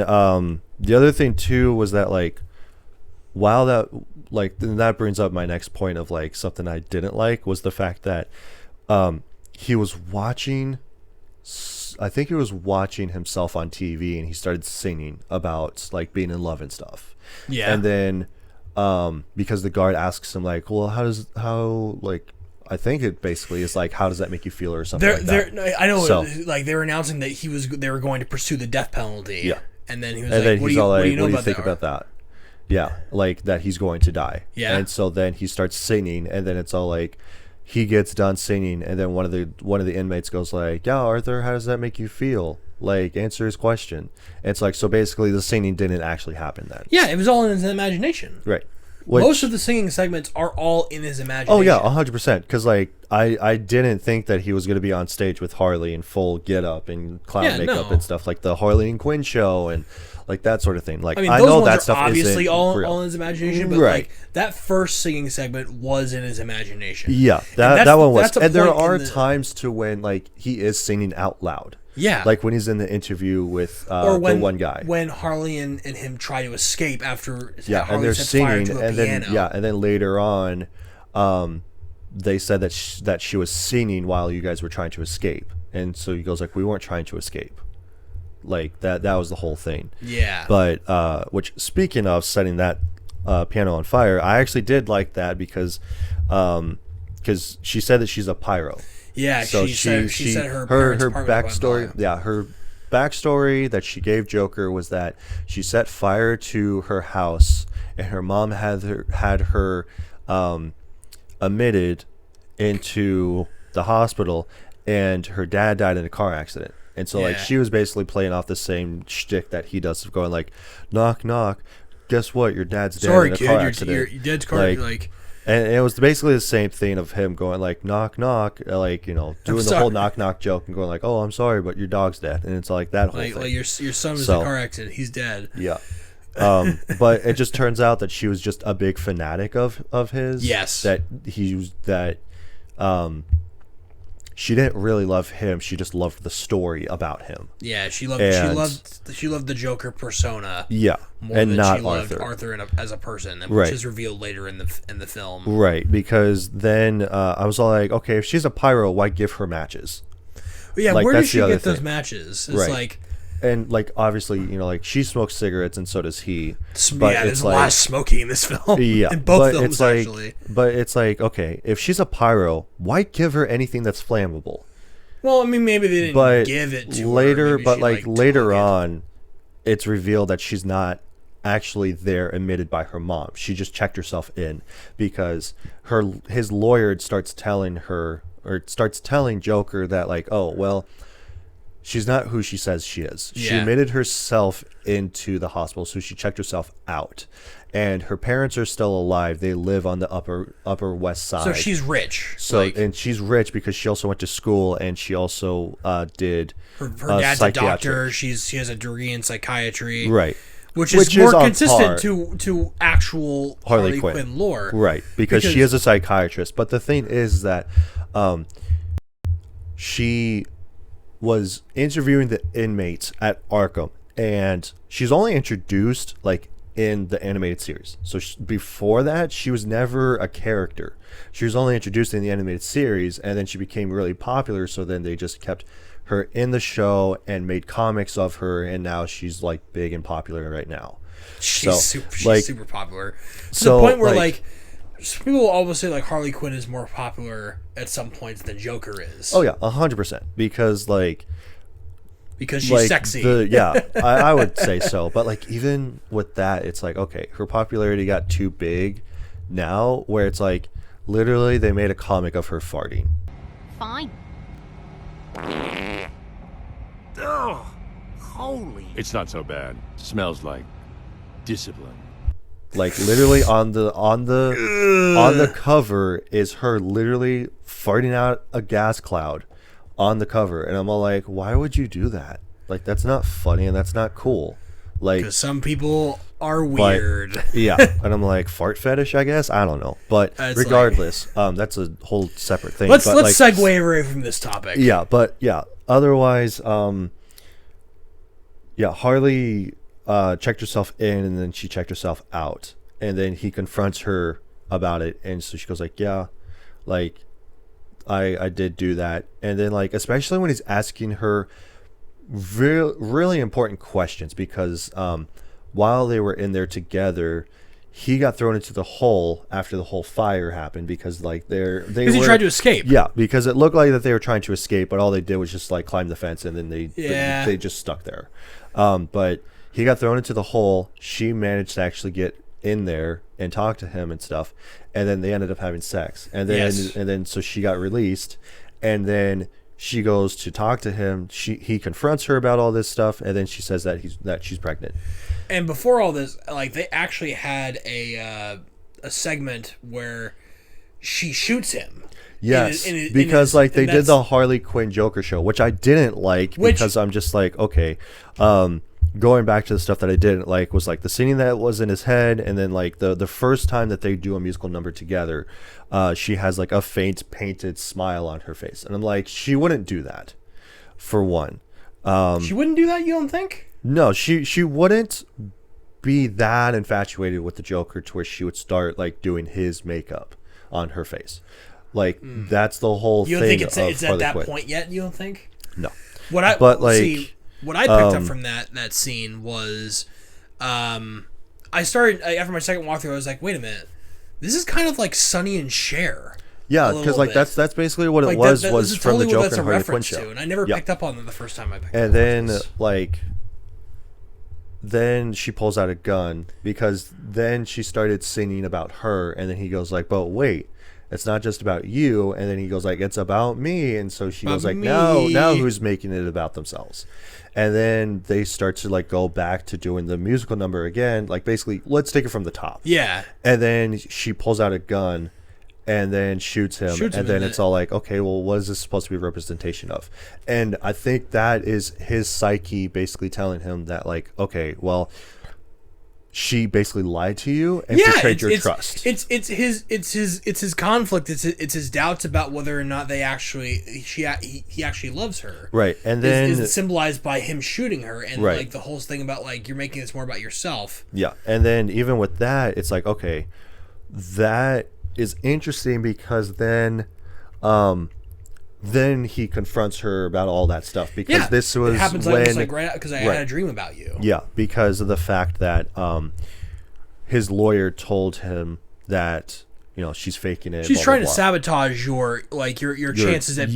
the other thing too was that like, while that like, then that brings up my next point of like something I didn't like was the fact that he was watching. I think he was watching himself on TV, and he started singing about like being in love and stuff. Yeah. And then because the guard asks him like, well, how like, I think it basically is like, how does that make you feel or something like that. I know, So- like they were announcing that they were going to pursue the death penalty. Yeah. And then he was And like, then what he's do you, all what like, do you know what do you about think that? about that? Yeah, like that he's going to die. Yeah. And so then he starts singing, and then it's all like, he gets done singing, and then one of the inmates goes like, yeah, Arthur, how does that make you feel? Like, answer his question. And it's like, so basically the singing didn't actually happen then. Yeah, it was all in his imagination. Right. Most of the singing segments are all in his imagination. Oh yeah, 100%. Because like I didn't think that he was going to be on stage with Harley in full get up and clown Yeah, makeup no. and stuff like the Harley and Quinn show and like that sort of thing. Like I mean, I those know ones that are stuff obviously isn't all real. in his imagination, but Right. like that first singing segment was in his imagination. Yeah, that's that one was. that's a And there point in are the- times to when like he is singing out loud. Yeah. Like when he's in the interview with or when the one guy. when Harley and him try to escape after Yeah, Harley and they're sets fire singing, to a and piano. then and then later on, they said that she was singing while you guys were trying to escape. And so he goes like, we weren't trying to escape. Like that was the whole thing. Yeah. But which, speaking of setting that piano on fire, I actually did like that because she said that she's a pyro. Yeah, So she said her backstory. Yeah, her backstory that she gave Joker was that she set fire to her house, and her mom had her admitted into the hospital, and her dad died in a car accident. And so like she was basically playing off the same shtick that he does of going like, knock knock, guess what, your dad's dead in a car accident. Your dad's car like. And it was basically the same thing of him going like knock knock, like, you know, doing the whole knock knock joke and going like, oh, I'm sorry, but your dog's dead, and it's like that whole thing. Like your son was in a car accident, he's dead. Yeah. But it just turns out that she was just a big fanatic of his. Yes. She didn't really love him. She just loved the story about him. Yeah, she loved the Joker persona. Yeah, more and than not she loved Arthur as a person, which right. is revealed later in the film. Right, because then I was all like, okay, if she's a pyro, why give her matches? But yeah, like, where does she get thing. those matches? It's right. like. And like obviously, you know, like she smokes cigarettes and so does he. But yeah, there's a lot of smoking in this film. Yeah, in both films it's like, actually. But it's like, okay, if she's a pyro, why give her anything that's flammable? Well, I mean, maybe they didn't give it to later, her. but like later on, it's revealed that she's not actually there admitted by her mom. She just checked herself in because his lawyer starts telling Joker that like, oh well, she's not who she says she is. She admitted herself into the hospital, so she checked herself out. And her parents are still alive. They live on the upper west side. So she's rich. So and she's rich because she also went to school and she also did her dad's a doctor. She has a degree in psychiatry. Right. Which is more consistent to actual Harley Quinn lore. Right. Because she is a psychiatrist. But the thing is that she was interviewing the inmates at Arkham, and she's only introduced like in the animated series. So before that, she was never a character. She was only introduced in the animated series, and then she became really popular. So then they just kept her in the show and made comics of her, and now she's like big and popular right now. She's super popular. To the point where like people will always say like Harley Quinn is more popular at some points than Joker is. Oh yeah, 100%. Because she's sexy. I would say so. But like even with that, it's like, okay, her popularity got too big now where it's like literally they made a comic of her farting. Fine. Oh, holy. It's not so bad. Smells like discipline. Like literally on the cover is her literally farting out a gas cloud on the cover, and I'm all like, why would you do that? Like that's not funny and that's not cool. Like because some people are weird. Yeah, and I'm like, fart fetish, I guess. I don't know, but regardless, that's a whole separate thing. Let's segue away from this topic. Yeah, but yeah, otherwise, Harley checked herself in, and then she checked herself out, and then he confronts her about it, and so she goes like, yeah, like I did do that. And then like especially when he's asking her really important questions, because while they were in there together, he got thrown into the hole after the whole fire happened, because like he tried to escape. Yeah, because it looked like that they were trying to escape, but all they did was just like climb the fence, and then they just stuck there. But he got thrown into the hole. She managed to actually get in there and talk to him and stuff, and then they ended up having sex, and then so she got released, and then she goes to talk to him. He confronts her about all this stuff, and then she says that she's pregnant. And before all this, like they actually had a segment where she shoots him. Yes, because like they did the Harley Quinn Joker show, which I didn't like, because I'm just like, okay, going back to the stuff that I didn't like was like the scene that was in his head, and then like the first time that they do a musical number together, she has like a faint painted smile on her face, and I'm like, she wouldn't do that, for one. She wouldn't do that, you don't think? No, she wouldn't be that infatuated with the Joker to where she would start like doing his makeup on her face. Like that's the whole thing. You don't think it's at that Quinn. point yet? You don't think? No. What I But, like, see, what I picked up from that scene was, I started after my second walkthrough. I was like, wait a minute, this is kind of like Sonny and Cher. Yeah, because like that's basically what it was from totally the what Joker that's a and Harley Quinn reference show. to, and I never picked up on it the first time I picked up. And then like, then she pulls out a gun because then she started singing about her, and then he goes like, "But wait, it's not just about you." And then he goes like, "It's about me." And so she goes like, me. now who's making it about themselves? And then they start to like go back to doing the musical number again, like basically let's take it from the top. Yeah. And then she pulls out a gun and then shoots him, and then it's all like, okay, well, what is this supposed to be a representation of? And I think that is his psyche basically telling him that, like, okay, well, she basically lied to you and betrayed your trust. It's his conflict. It's his doubts about whether or not he actually loves her. Right, and then is symbolized by him shooting her, and right. like the whole thing about like you're making this more about yourself. Yeah, and then even with that, it's like, okay, that is interesting because then he confronts her about all that stuff because this was it happens when like right because I had a dream about you. Yeah, because of the fact that his lawyer told him that she's faking it. She's blah, trying blah, to blah. sabotage your chances at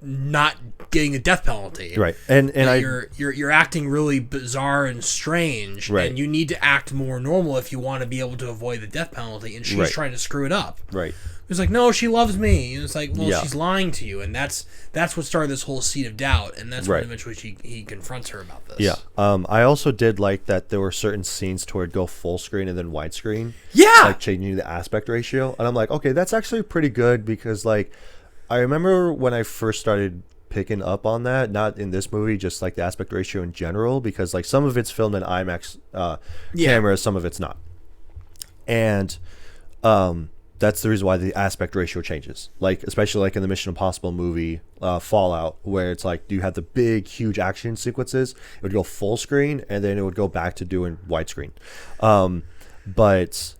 not getting a death penalty. Right, and you're acting really bizarre and strange, right. And you need to act more normal if you want to be able to avoid the death penalty. And she's trying to screw it up. Right. It's like, no, she loves me. And it's like, well, she's lying to you, and that's what started this whole seed of doubt, and that's when eventually he confronts her about this. Yeah. I also did like that there were certain scenes to where it'd go full screen and then widescreen. Yeah. Like changing the aspect ratio, and I'm like, okay, that's actually pretty good because like I remember when I first started picking up on that, not in this movie, just like the aspect ratio in general, because like some of it's filmed in IMAX cameras, some of it's not, and that's the reason why the aspect ratio changes. Like especially like in the Mission Impossible movie Fallout, where it's like you have the big huge action sequences, it would go full screen and then it would go back to doing widescreen. But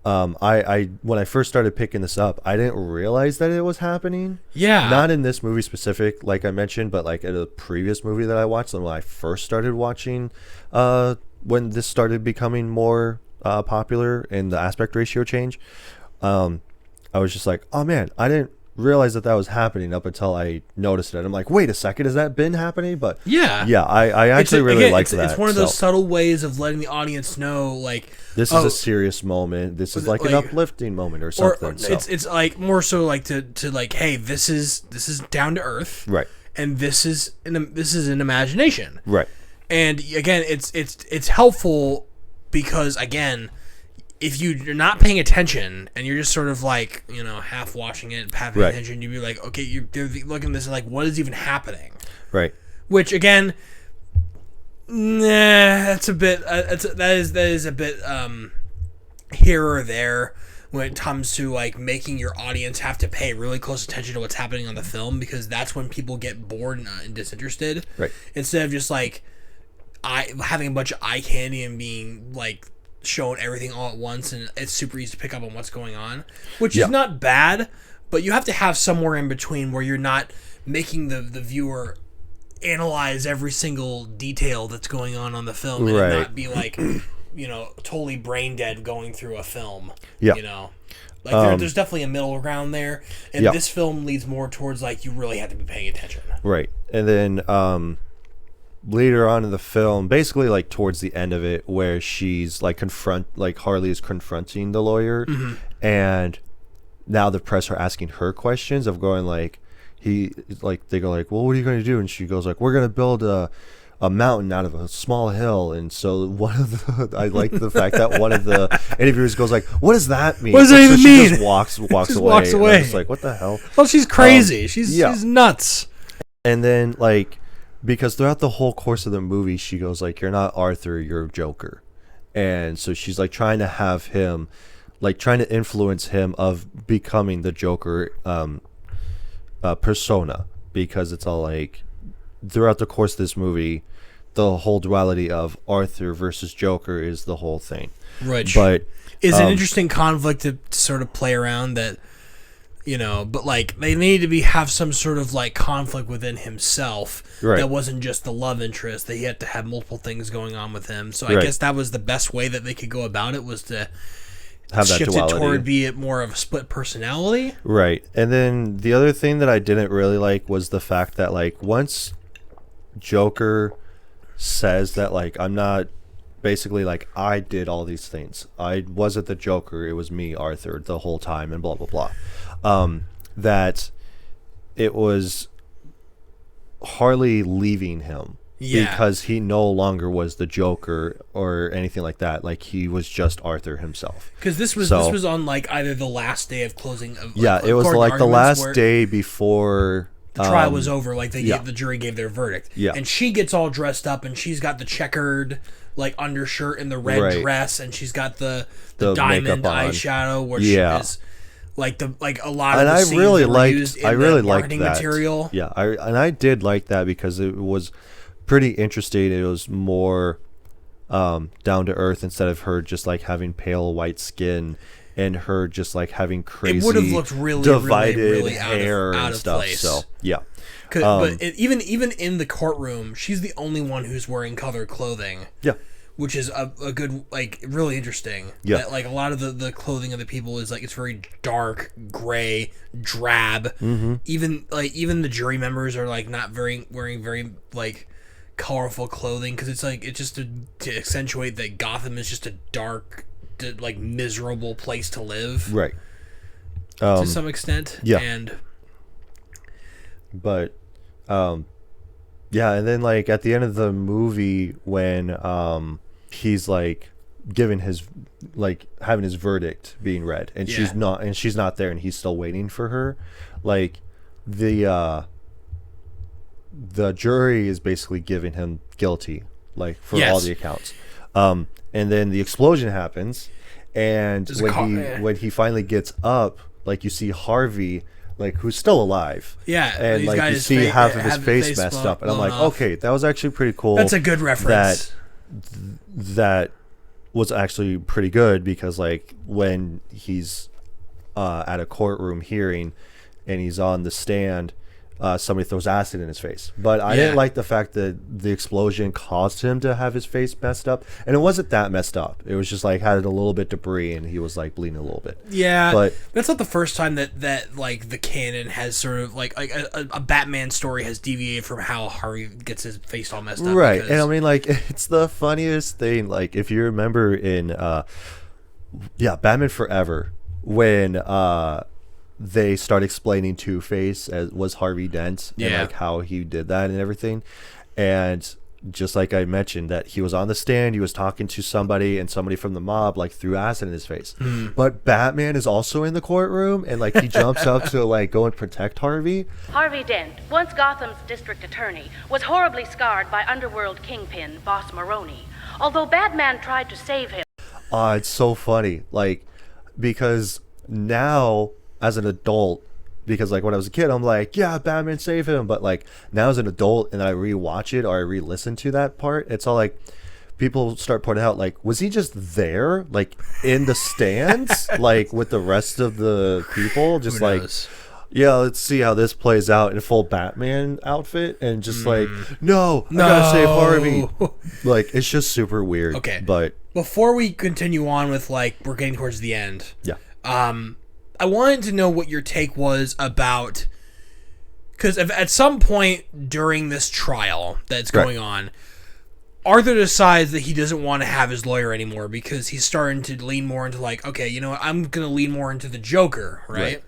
I when I first started picking this up, I didn't realize that it was happening. Yeah. Not in this movie specific, like I mentioned, but like in a previous movie that I watched, and when I first started watching, when this started becoming more popular in the aspect ratio change, I was just like, oh man, I didn't realize that was happening up until I noticed it. I'm like, wait a second, has that been happening? But I actually really liked that. It's one of those subtle ways of letting the audience know, like, this is a serious moment. This is like an uplifting moment or something. Or it's like more so like to like, hey, this is down to earth, right? And this is an imagination, right? And again, it's helpful because again, if you're not paying attention and you're just sort of like half watching it, half paying attention, you'd be like, okay, you're looking at this and like, what is even happening, right? Which again. That's a bit. That is a bit here or there when it comes to like making your audience have to pay really close attention to what's happening on the film, because that's when people get bored and disinterested. Right. Instead of just like having a bunch of eye candy and being like shown everything all at once, and it's super easy to pick up on what's going on, which is not bad, but you have to have somewhere in between where you're not making the viewer analyze every single detail that's going on the film and not be like totally brain dead going through a film. There's definitely a middle ground there, and this film leads more towards like you really have to be paying attention, right? And then later on in the film, basically like towards the end of it, where she's like Harley is confronting the lawyer, and now the press are asking her questions of going like, they go like, well, what are you going to do? And she goes like, we're going to build a mountain out of a small hill. And so I like the fact that one of the interviewers goes like, what does that mean? What does that even mean? She just walks away. Walks away. And I'm just like, what the hell? Well, she's crazy. She's nuts. And then like, because throughout the whole course of the movie, she goes like, you're not Arthur, you're Joker. And so she's like trying to have him, like trying to influence him of becoming the Joker persona, because it's all like throughout the course of this movie, the whole duality of Arthur versus Joker is the whole thing, right? But is an interesting conflict to sort of play around that You know, but like they needed to have some sort of like conflict within himself that wasn't just the love interest. That he had to have multiple things going on with him. So I guess that was the best way that they could go about it, was to have that shift duality. it toward be it more of a split personality. Right. And then the other thing that I didn't really like was the fact that like once Joker says that like I'm not, basically like I did all these things, I wasn't the Joker, it was me, Arthur, the whole time, and blah blah blah, that it was Harley leaving him because he no longer was the Joker or anything like that. Like he was just Arthur himself. Because this was on like either the last day of closing of it was like the last day before the trial was over. Like the jury gave their verdict. Yeah, and she gets all dressed up and she's got the checkered like undershirt and the red dress, and she's got the diamond eyeshadow, which is like a lot of the scenes used in the marketing material. Yeah, I did like that because it was pretty interesting. It was more down to earth instead of her just like having pale white skin and her just like having crazy, it would have looked really really hair out and of stuff. place. So yeah. But even in the courtroom, she's the only one who's wearing colored clothing. Yeah, which is a good, like, really interesting. Yeah, that, like a lot of the clothing of the people is like it's very dark, gray, drab. Mm-hmm. Even the jury members are like not wearing very like colorful clothing, because it's just to accentuate that Gotham is just a dark, like miserable place to live. Right. To some extent. Yeah. But and then like at the end of the movie when he's like giving his, like having his verdict being read, and she's not there and he's still waiting for her, like the jury is basically giving him guilty, like for all the accounts, and then the explosion happens, and when he finally gets up, like you see Harvey, like who's still alive, and like you see half of his face messed up, and I'm like, okay, that was actually pretty cool. That's a good reference. That was actually pretty good, because like when he's at a courtroom hearing and he's on the stand, somebody throws acid in his face. But I didn't like the fact that the explosion caused him to have his face messed up, and it wasn't that messed up. It was just like had a little bit debris, and he was like bleeding a little bit. Yeah, but that's not the first time that like the canon has sort of like a Batman story has deviated from how Harvey gets his face all messed up. Right, and I mean like it's the funniest thing. Like if you remember in Batman Forever, when they start explaining Two-Face as was Harvey Dent, and like how he did that and everything, and just like I mentioned that he was on the stand, he was talking to somebody, and somebody from the mob like threw acid in his face. But Batman is also in the courtroom, and like he jumps up to like go and protect Harvey. Harvey Dent, once Gotham's district attorney, was horribly scarred by underworld kingpin Boss Maroni. Although Batman tried to save him. It's so funny, like, because now as an adult, because like when I was a kid I'm like, yeah, Batman save him, but like now as an adult and I rewatch it or I re-listen to that part, it's all like people start pointing out like, was he just there like in the stands like with the rest of the people, just like let's see how this plays out in full Batman outfit, and just like no, I gotta save Harvey. Like it's just super weird. Okay, but before we continue on with like we're getting towards the end, I wanted to know what your take was about, because at some point during this trial that's going on, Arthur decides that he doesn't want to have his lawyer anymore, because he's starting to lean more into like, okay, you know what, I'm gonna lean more into the Joker, right?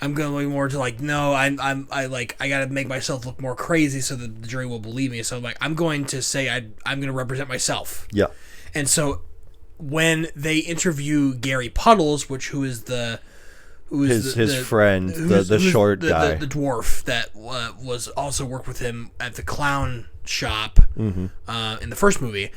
I'm gonna lean more to like, no, I gotta make myself look more crazy so that the jury will believe me. So I'm going to say I'm gonna represent myself. Yeah. And so when they interview Gary Puddles, who is his friend, the short guy, the dwarf that was also worked with him at the clown shop in the first movie,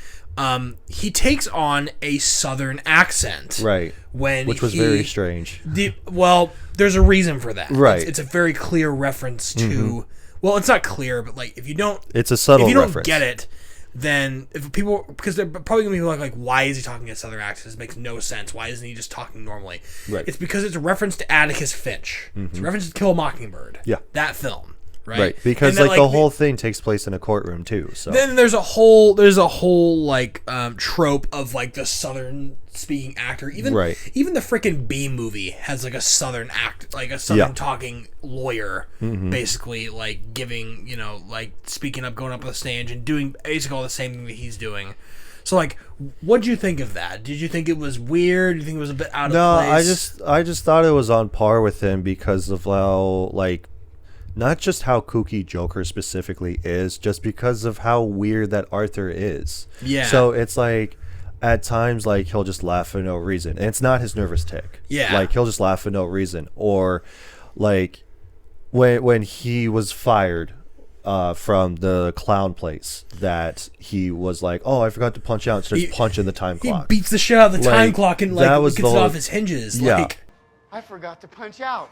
he takes on a southern accent, right? Which was very strange. Well, there's a reason for that, right? It's a very clear reference to. Well, it's not clear, but like if you don't, it's a subtle. If you don't reference. get it, then if people, because they're probably gonna be like, why is he talking in a Southern accent? This makes no sense. Why isn't he just talking normally? Right. It's because it's a reference to Atticus Finch. It's a reference to Kill a Mockingbird. Yeah. That film. Right. Because And like the whole thing takes place in a courtroom too. So then there's a whole like trope of like the Southern speaking actor. Even the freaking B movie has like a Southern like a Southern talking lawyer, basically like giving, like speaking up, going up on the stage and doing basically all the same thing that he's doing. So like, what'd you think of that? Did you think it was weird? Did you think it was a bit out of place? No, I just thought it was on par with him because of how like. Not just how kooky Joker specifically is, just because of how weird that Arthur is. Yeah. So it's like, at times, like, he'll just laugh for no reason. And it's not his nervous tick. Yeah. Like, he'll just laugh for no reason. Or, like, when he was fired from the clown place, that he was like, oh, I forgot to punch out, and starts punching the time clock. He beats the shit out of the time clock and, like, gets it off his hinges. Yeah. Like, I forgot to punch out.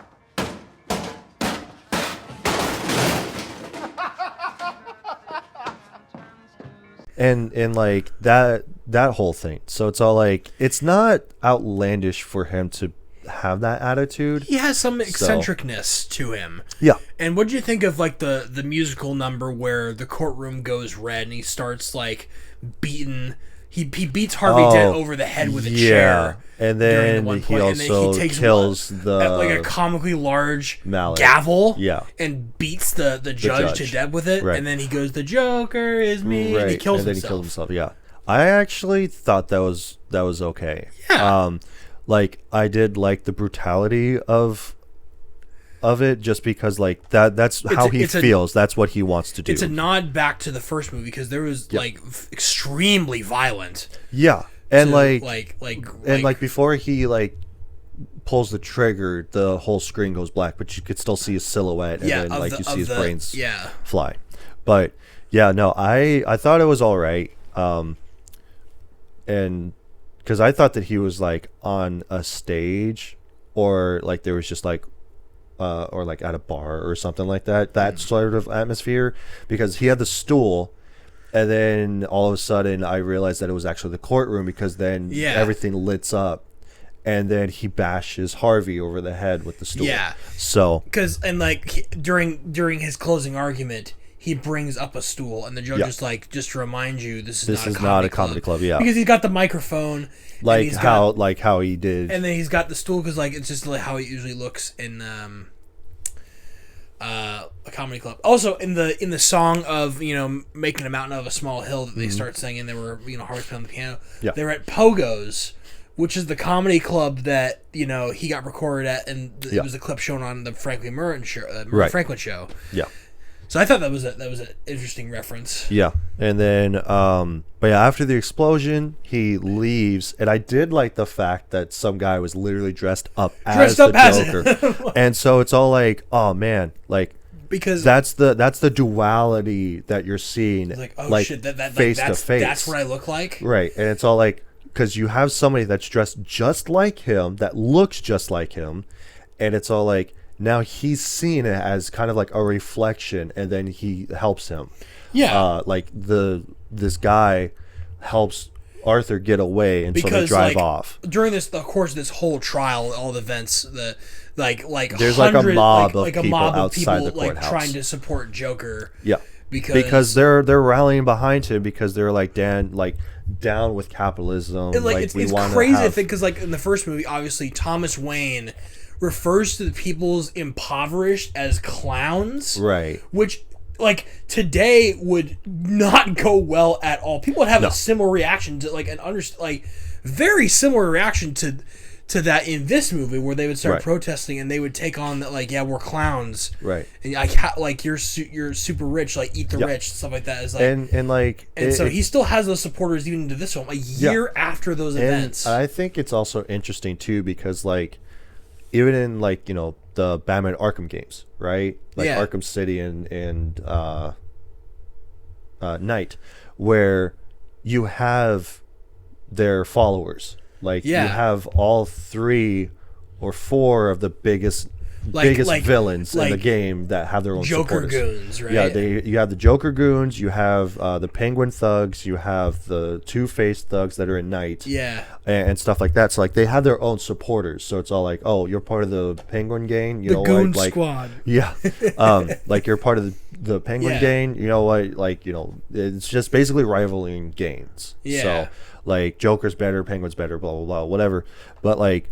And like that whole thing. So it's all like, it's not outlandish for him to have that attitude. he has some eccentricness to him. Yeah. And what do you think of like the musical number where the courtroom goes red and he starts like beating he beats Harvey Dent over the head with a chair. And then he also kills like a comically large mallet. gavel. Yeah. And beats the judge to death with it. Right. And then he goes, "The Joker is me." Right. And he kills and then himself. he kills himself. Yeah. I actually thought that was okay. Yeah. Like I did like the brutality of it, just because like that's how he feels. That's what he wants to do. It's a nod back to the first movie because there was like extremely violent. Yeah. And like before he like pulls the trigger, the whole screen goes black, but you could still see his silhouette, and then like you see his brains fly. But yeah, no, I thought it was all right. And because I thought that he was like on a stage, or like there was just like or like at a bar or something like that sort of atmosphere, because he had the stool. And then all of a sudden I realized that it was actually the courtroom, because then everything lights up, and then he bashes Harvey over the head with the stool. Yeah. So and like during his closing argument, he brings up a stool, and the judge is like, "Just to remind you, this is not a comedy club." Yeah. Because he's got the microphone, like how he did, and then he's got the stool because like it's just like how it usually looks in a comedy club. Also in the song of making a mountain of a small hill that they start singing, they were Harvey's playing the piano. Yeah. They were at Pogo's, which is the comedy club that he got recorded at, and it was a clip shown on the Franklin Franklin show. Yeah. So I thought that was an interesting reference. Yeah. And then but yeah, after the explosion, he leaves, and I did like the fact that some guy was literally dressed up as the Joker. And so it's all like, oh man, like, because that's the duality that you're seeing, like, oh like, shit, that face to face. That's what I look like. Right. And it's all like, because you have somebody that's dressed just like him, that looks just like him, and it's all like, now he's seeing it as kind of like a reflection, and then he helps him. Yeah. Like this guy helps Arthur get away, and so they drive off. During this whole trial, all the events, there's like a mob of people outside the courthouse trying to support Joker. Yeah. Because they're rallying behind him, because they're like down with capitalism. And it's crazy to think, because like in the first movie, obviously Thomas Wayne refers to the people's impoverished as clowns, right? Which like today would not go well at all. People would have a similar reaction to very similar reaction to that in this movie, where they would start protesting, and they would take on that, like, yeah, we're clowns, right? And like you're super rich, like eat the rich, stuff like that. Is like and so he still has those supporters even into this film, a year after those events. I think it's also interesting too, because like even in like the Batman Arkham games, right? Like Arkham City and Knight, where you have their followers. Like you have all 3 or 4 of the biggest biggest villains in the game that have their own Joker supporters. goons, right? Yeah, you have the Joker goons, you have the Penguin thugs, you have the Two-Face thugs that are in Night, and stuff like that. So like they have their own supporters. So it's all like, oh, you're part of the Penguin gang, you know, Goon like Squad. Yeah, like you're part of the Penguin gang, you know what? Like, you know, it's just basically rivaling gangs. Yeah. So like Joker's better, Penguin's better, blah blah blah, whatever. But like,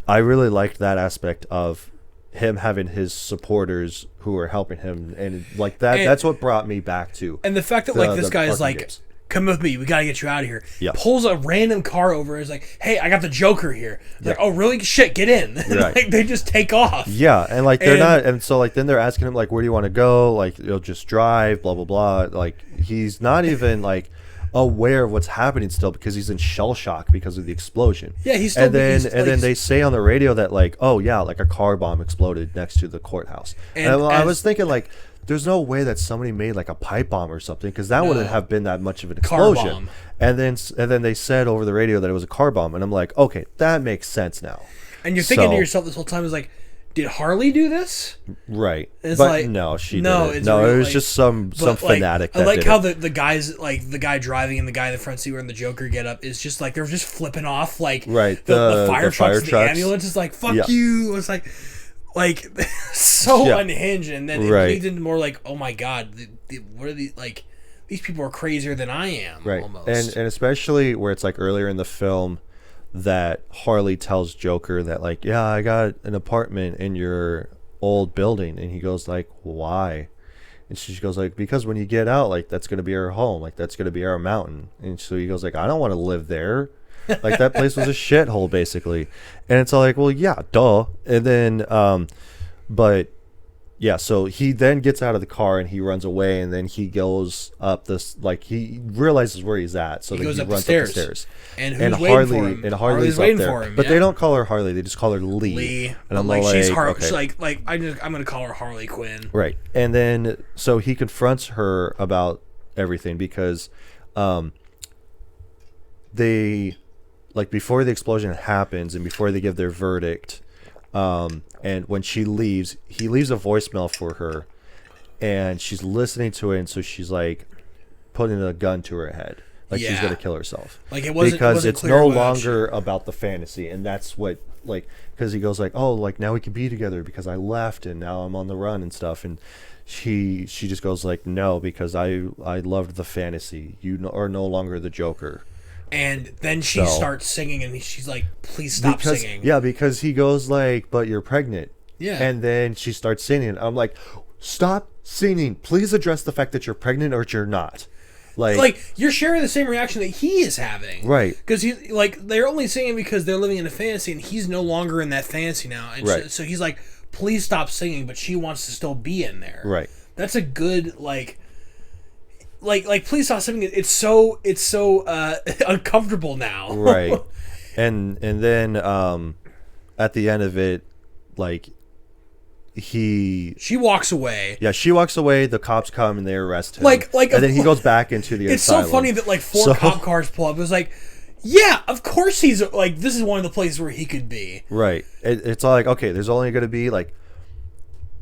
I really liked that aspect of him having his supporters who are helping him, and like that's what brought me back to. And the fact that like this guy is like, games. Come with me, we gotta get you out of here. Yeah. Pulls a random car over, is like, hey, I got the Joker here. Like, oh really? Shit, get in. Right. Like they just take off. Yeah, and like they're not, and so like then they're asking him like, where do you want to go? Like, you'll just drive, blah blah blah. Like he's not even like aware of what's happening still, because he's in shell shock because of the explosion. Yeah, he's still. Then they say on the radio that like, oh yeah, like a car bomb exploded next to the courthouse. And I was thinking like, there's no way that somebody made like a pipe bomb or something, because that wouldn't have been that much of an explosion. Car bomb. And then they said over the radio that it was a car bomb, and I'm like, okay, that makes sense now. And you're thinking to yourself this whole time is like, did Harley do this? Right. It's but like, no, she no, didn't. it's No, real, it was like, just some fanatic. I like how the guys, like the guy driving and the guy in the front seat wearing the Joker get up is just like they're just flipping off like the fire trucks, the ambulance is like fuck you. It's like so unhinged, and then it leads into more like, oh my god, what are these like? These people are crazier than I am. Right. Almost. And especially where it's like earlier in the film that Harley tells Joker that like, yeah, I got an apartment in your old building, and he goes like, why? And she goes like, because when you get out, like that's gonna be our home, like that's gonna be our mountain. And so he goes like, I don't want to live there. Like that place was a shithole basically. And it's all like, well yeah, duh. And then but yeah, so he then gets out of the car and he runs away, and then he goes up this, like he realizes where he's at, so he runs up the stairs. And who's waiting for him? And Harley's waiting up there. for him. But they don't call her Harley, they just call her Lee. And I'm like, she's okay. she's like I'm gonna call her Harley Quinn. Right. And then so he confronts her about everything, because they, like, before the explosion happens and before they give their verdict, and when she leaves, he leaves a voicemail for her, and she's listening to it, and so she's like putting a gun to her head, like she's gonna kill herself. Like it wasn't, because it's no longer about the fantasy, and that's what, like, because he goes like, oh, like now we can be together because I left and now I'm on the run and stuff, and she just goes like, no, because I loved the fantasy. You are no longer the Joker. And then she starts singing, and she's like, please stop singing. Yeah, because he goes like, but you're pregnant. Yeah. And then she starts singing. I'm like, stop singing. Please address the fact that you're pregnant or you're not. Like you're sharing the same reaction that he is having. Right. Because he's like, they're only singing because they're living in a fantasy, and he's no longer in that fantasy now. And right. so he's like, please stop singing, but she wants to still be in there. Right. That's a good, like please stop singing. It's so uncomfortable now. Right. And then at the end of it, like she walks away. Yeah, she walks away, the cops come and they arrest him. And then he goes back into the asylum. It's so funny that like four cop cars pull up. It was like, yeah, of course he's like, this is one of the places where he could be. Right. It's all like, okay, there's only going to be like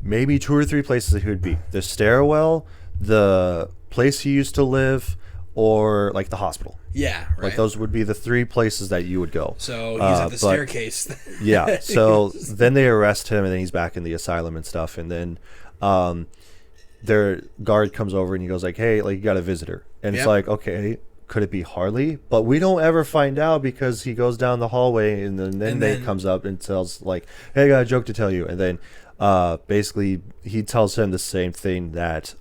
maybe 2 or 3 places that he would be: the stairwell, the place he used to live, or like the hospital. Yeah, right. Like those would be the 3 places that you would go. So he's at the staircase. Yeah. So then they arrest him, and then he's back in the asylum and stuff. And then their guard comes over and he goes like, hey, like you got a visitor. And it's like, okay, could it be Harley? But we don't ever find out, because he goes down the hallway and then they comes up and tells like, hey, I got a joke to tell you. And then basically he tells him the same thing that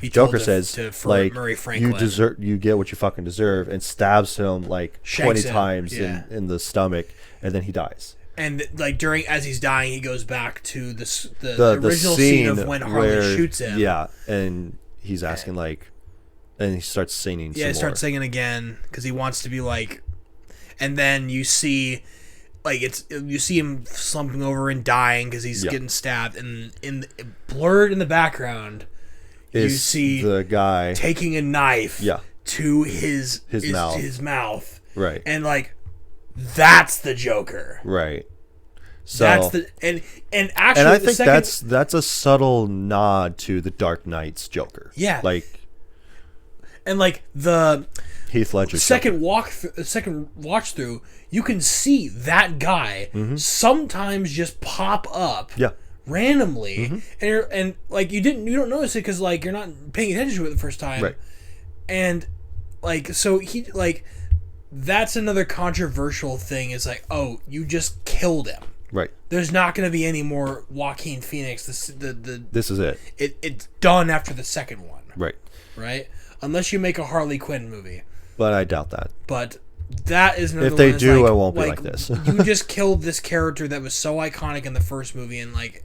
Joker says, like, Murray Franklin, you get what you fucking deserve, and stabs him like 20 times in the stomach, and then he dies. And like as he's dying, he goes back to the original scene of when Harley shoots him. Yeah, and he's asking like, and he starts singing. Yeah, he starts singing again because he wants to be like, and then you see. Like you see him slumping over and dying because he's getting stabbed, and blurred in the background, you see the guy taking a knife to his mouth, right, and like that's the Joker, right. So that's the and actually, and I the think second, that's a subtle nod to the Dark Knight's Joker. Yeah. Like, and like the Heath Ledger's second Joker. second watch through, you can see that guy sometimes just pop up. Yeah. Randomly, and like you don't notice it because like you're not paying attention to it the first time, Right. And like so he like that's another controversial thing is like, oh, you just killed him. Right. There's not going to be any more Joaquin Phoenix. This is it. It's done after the second one. Right. Right. Unless you make a Harley Quinn movie. But I doubt that. But that is another If they one that's do, like, it won't be like this. You just killed this character that was so iconic in the first movie, and like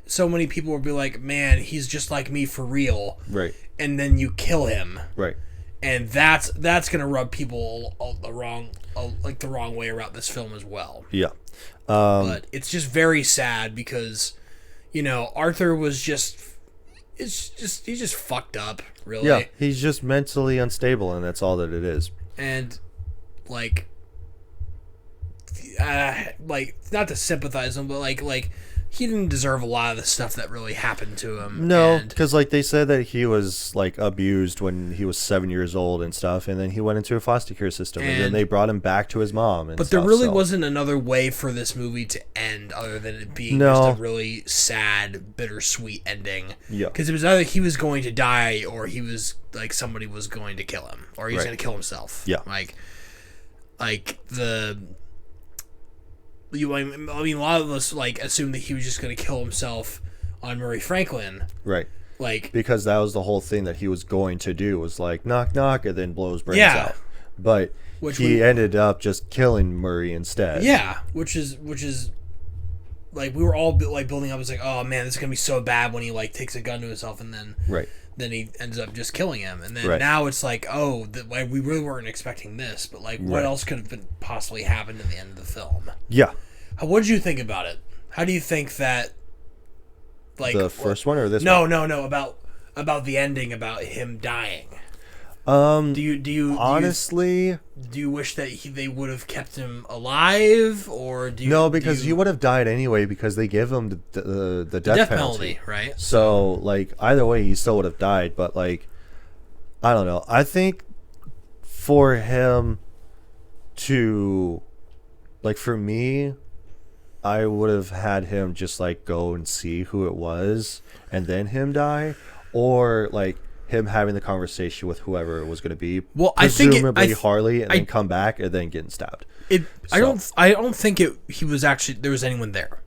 so many people will be like, man, he's just like me for real. Right. And then you kill him. Right. And that's gonna rub people the wrong way around this film as well. Yeah. But it's just very sad because, Arthur was he's just fucked up, really. Yeah, he's just mentally unstable, and that's all that it is. And like not to sympathize him, but like he didn't deserve a lot of the stuff that really happened to him. No, And because like they said that he was like abused when he was 7 years old and stuff, and then he went into a foster care system, and then they brought him back to his mom. And but stuff, there really so. wasn't another way for this movie to end other than it being No. just a really sad, bittersweet ending. Yeah. Because it was either he was going to die or he was like somebody was going to kill him or he was Right. going to kill himself. Yeah. Like the. I mean, a lot of us like assumed that he was just going to kill himself on Murray Franklin. Right. Like Because that was the whole thing that he was going to do, was like knock knock and then blow his brains Yeah. out. But Which he we- ended up just killing Murray instead. yeah, which is like we were all like building up. It's like, oh man, this is gonna be so bad when he like takes a gun to himself and then Right. he ends up just killing him. And then Right. now it's like, oh, like, we really weren't expecting this, but like what Right. else could have been possibly happened in the end of the film? Yeah. What did you think about it? How do you think that like The first one or this no, one? No, about the ending, about him dying. Do you honestly do you wish that they would have kept him alive, or do you no, because he would have died anyway because they give him the death penalty, right? So like either way he still would have died, but like I don't know. I think for him to like for me, I would have had him just like go and see who it was and then him die, or like him having the conversation with whoever it was going to be. Well, I think presumably Harley, and then come back and then getting stabbed. I don't think he was actually there was anyone there.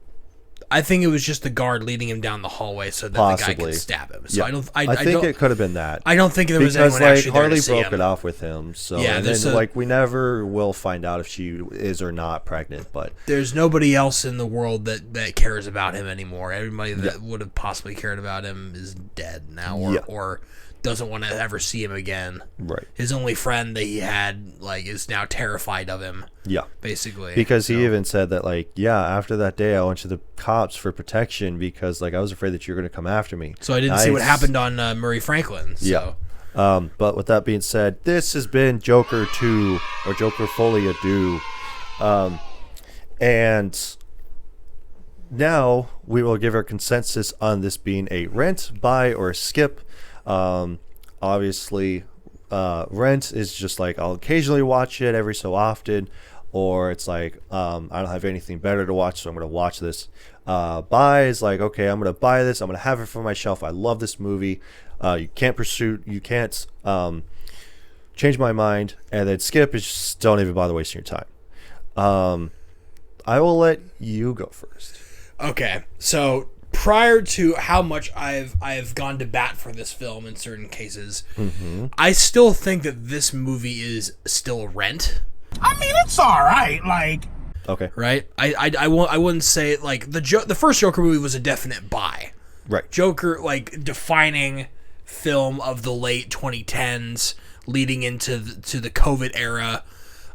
I think it was just the guard leading him down the hallway so that the guy Possibly. could stab him. So Yeah. I think don't, it could have been that. I don't think there was because anyone like actually there Harley to see broke him. it off with him, so Yeah, and there's then, a- like we never will find out if she is or not pregnant. But There's nobody else in the world that cares about him anymore. Everybody that would have possibly cared about him is dead now, or doesn't want to ever see him again. right, His only friend that he had like is now terrified of him. yeah, Basically, because he even said that like after that day I went to the cops for protection because like I was afraid that you were going to come after me. So I didn't see what happened on Murray Franklin. So. Yeah. But with that being said, this has been Joker 2 or Joker Folie Ado. And now we will give our consensus on this being a rent, buy, or skip. Obviously, rent is just like I'll occasionally watch it every so often, or it's like I don't have anything better to watch, so I'm going to watch this. Buy is like, okay, I'm going to buy this. I'm going to have it for my shelf. I love this movie. You can't change my mind. And then skip is just don't even bother wasting your time. I will let you go first. Okay, so prior to how much I've gone to bat for this film in certain cases, I still think that this movie is still Rent. I mean, it's all right. Like, Okay. Right? I wouldn't say like the first Joker movie was a definite buy. Right. Joker, like defining film of the late 2010s, leading into the COVID era,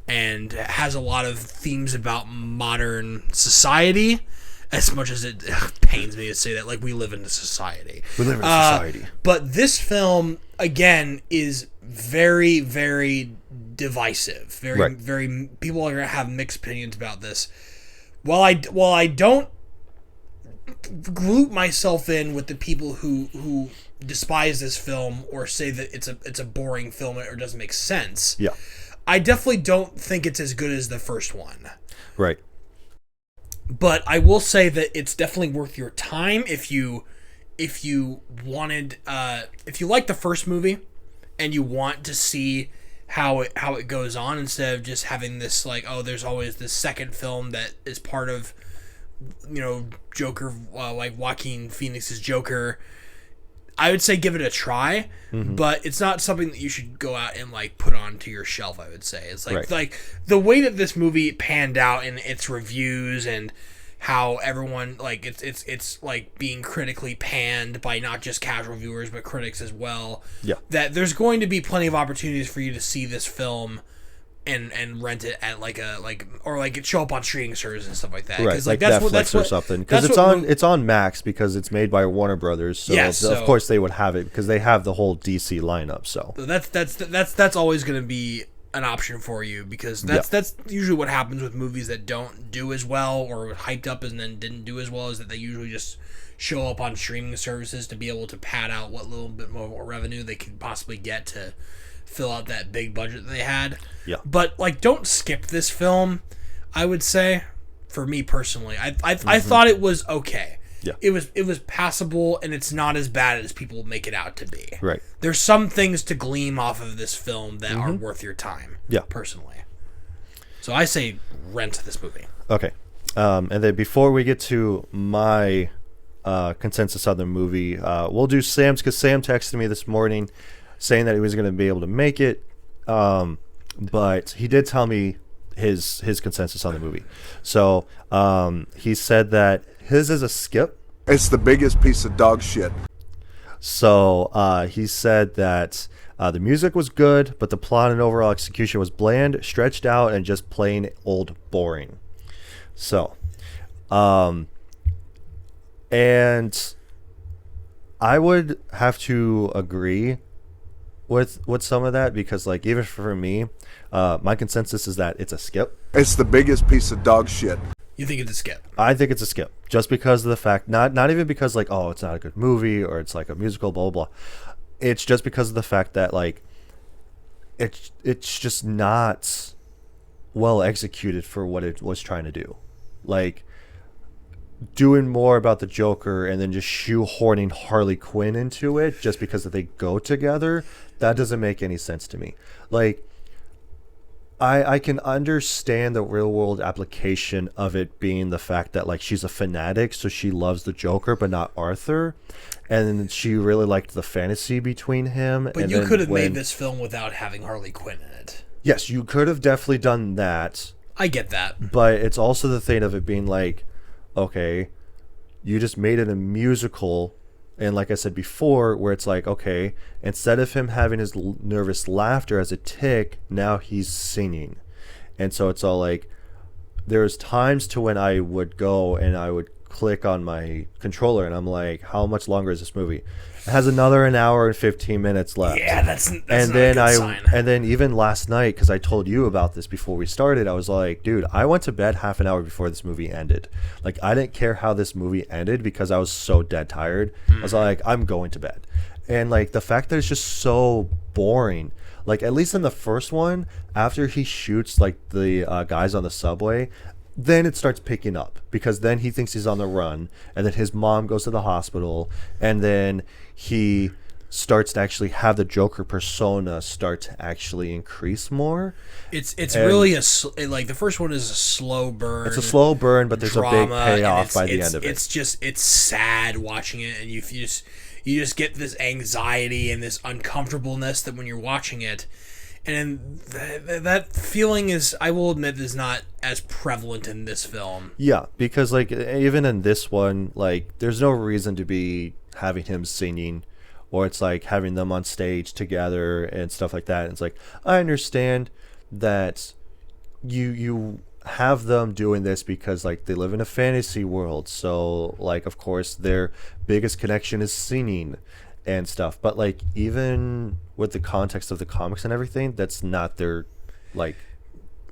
and has a lot of themes about modern society. As much as it pains me to say that, like we live in a society. We live in a society. But this film again is very, very divisive. Very, Right. very. People are gonna have mixed opinions about this. while I don't group myself in with the people who despise this film or say that it's a boring film or doesn't make sense. Yeah. I definitely don't think it's as good as the first one. Right. But I will say that it's definitely worth your time if you wanted if you like the first movie and you want to see how it goes on instead of just having this like, oh, there's always this second film that is part of, you know, Joker, like Joaquin Phoenix's Joker. I would say give it a try, but it's not something that you should go out and like put onto your shelf. I would say it's like like the way that this movie panned out in its reviews and how everyone like it's like being critically panned by not just casual viewers but critics as well. Yeah, that there's going to be plenty of opportunities for you to see this film and rent it at like it show up on streaming services and stuff like that. Right, Like Netflix that's what, or something. Because it's on Max because it's made by Warner Brothers. So, of course they would have it because they have the whole DC lineup. So that's always going to be an option for you because that's usually what happens with movies that don't do as well or hyped up and then didn't do as well, is that they usually just show up on streaming services to be able to pad out what little bit more revenue they could possibly get to fill out that big budget they had. Yeah. But like, don't skip this film. I would say, for me personally, I thought it was okay. Yeah. It was passable, and it's not as bad as people make it out to be. Right. There's some things to glean off of this film that are worth your time. Yeah. Personally. So I say rent this movie. Okay. And then before we get to my consensus on the movie, we'll do Sam's, because Sam texted me this morning saying that he was going to be able to make it, but he did tell me his consensus on the movie. So he said that his is a skip. It's the biggest piece of dog shit. So he said that the music was good, but the plot and overall execution was bland, stretched out, and just plain old boring. So, and I would have to agree with some of that, because like, even for me, my consensus is that it's a skip. It's the biggest piece of dog shit. You think it's a skip? I think it's a skip, just because of the fact, not even because like, oh, it's not a good movie or it's like a musical, blah blah blah. It's just because of the fact that like, it's just not well executed for what it was trying to do. Like, doing more about the Joker and then just shoehorning Harley Quinn into it just because they go together, that doesn't make any sense to me. Like, I can understand the real world application of it being the fact that like, she's a fanatic, so she loves the Joker but not Arthur, and she really liked the fantasy between him. But and you then could have made this film without having Harley Quinn in it. Yes, you could have definitely done that. I get that. But it's also the thing of it being like, okay, you just made it a musical, and like I said before, where it's like, okay, instead of him having his nervous laughter as a tick, now he's singing. And so it's all like, there's times to when I would go and I would click on my controller and I'm like, how much longer is this movie? It has another an hour and 15 minutes left. Yeah, that's and not then a good sign. And then even last night, because I told you about this before we started, I was like, dude, I went to bed half an hour before this movie ended. Like, I didn't care how this movie ended because I was so dead tired. I was like, I'm going to bed. And like, the fact that it's just so boring, like at least in the first one, after he shoots like the guys on the subway, then it starts picking up, because then he thinks he's on the run, and then his mom goes to the hospital, and then he starts to actually have the Joker persona start to actually increase more. It's really like, the first one is a slow burn. It's a slow burn, but there's drama, a big payoff by the end of it. It's sad watching it, and you just get this anxiety and this uncomfortableness that when you're watching it. And that feeling is, I will admit, is not as prevalent in this film. Yeah, because like, even in this one, like, there's no reason to be having him singing, or it's like having them on stage together and stuff like that. And it's like, I understand that you have them doing this because like, they live in a fantasy world, so like, of course their biggest connection is singing and stuff, but like, even with the context of the comics and everything, that's not their like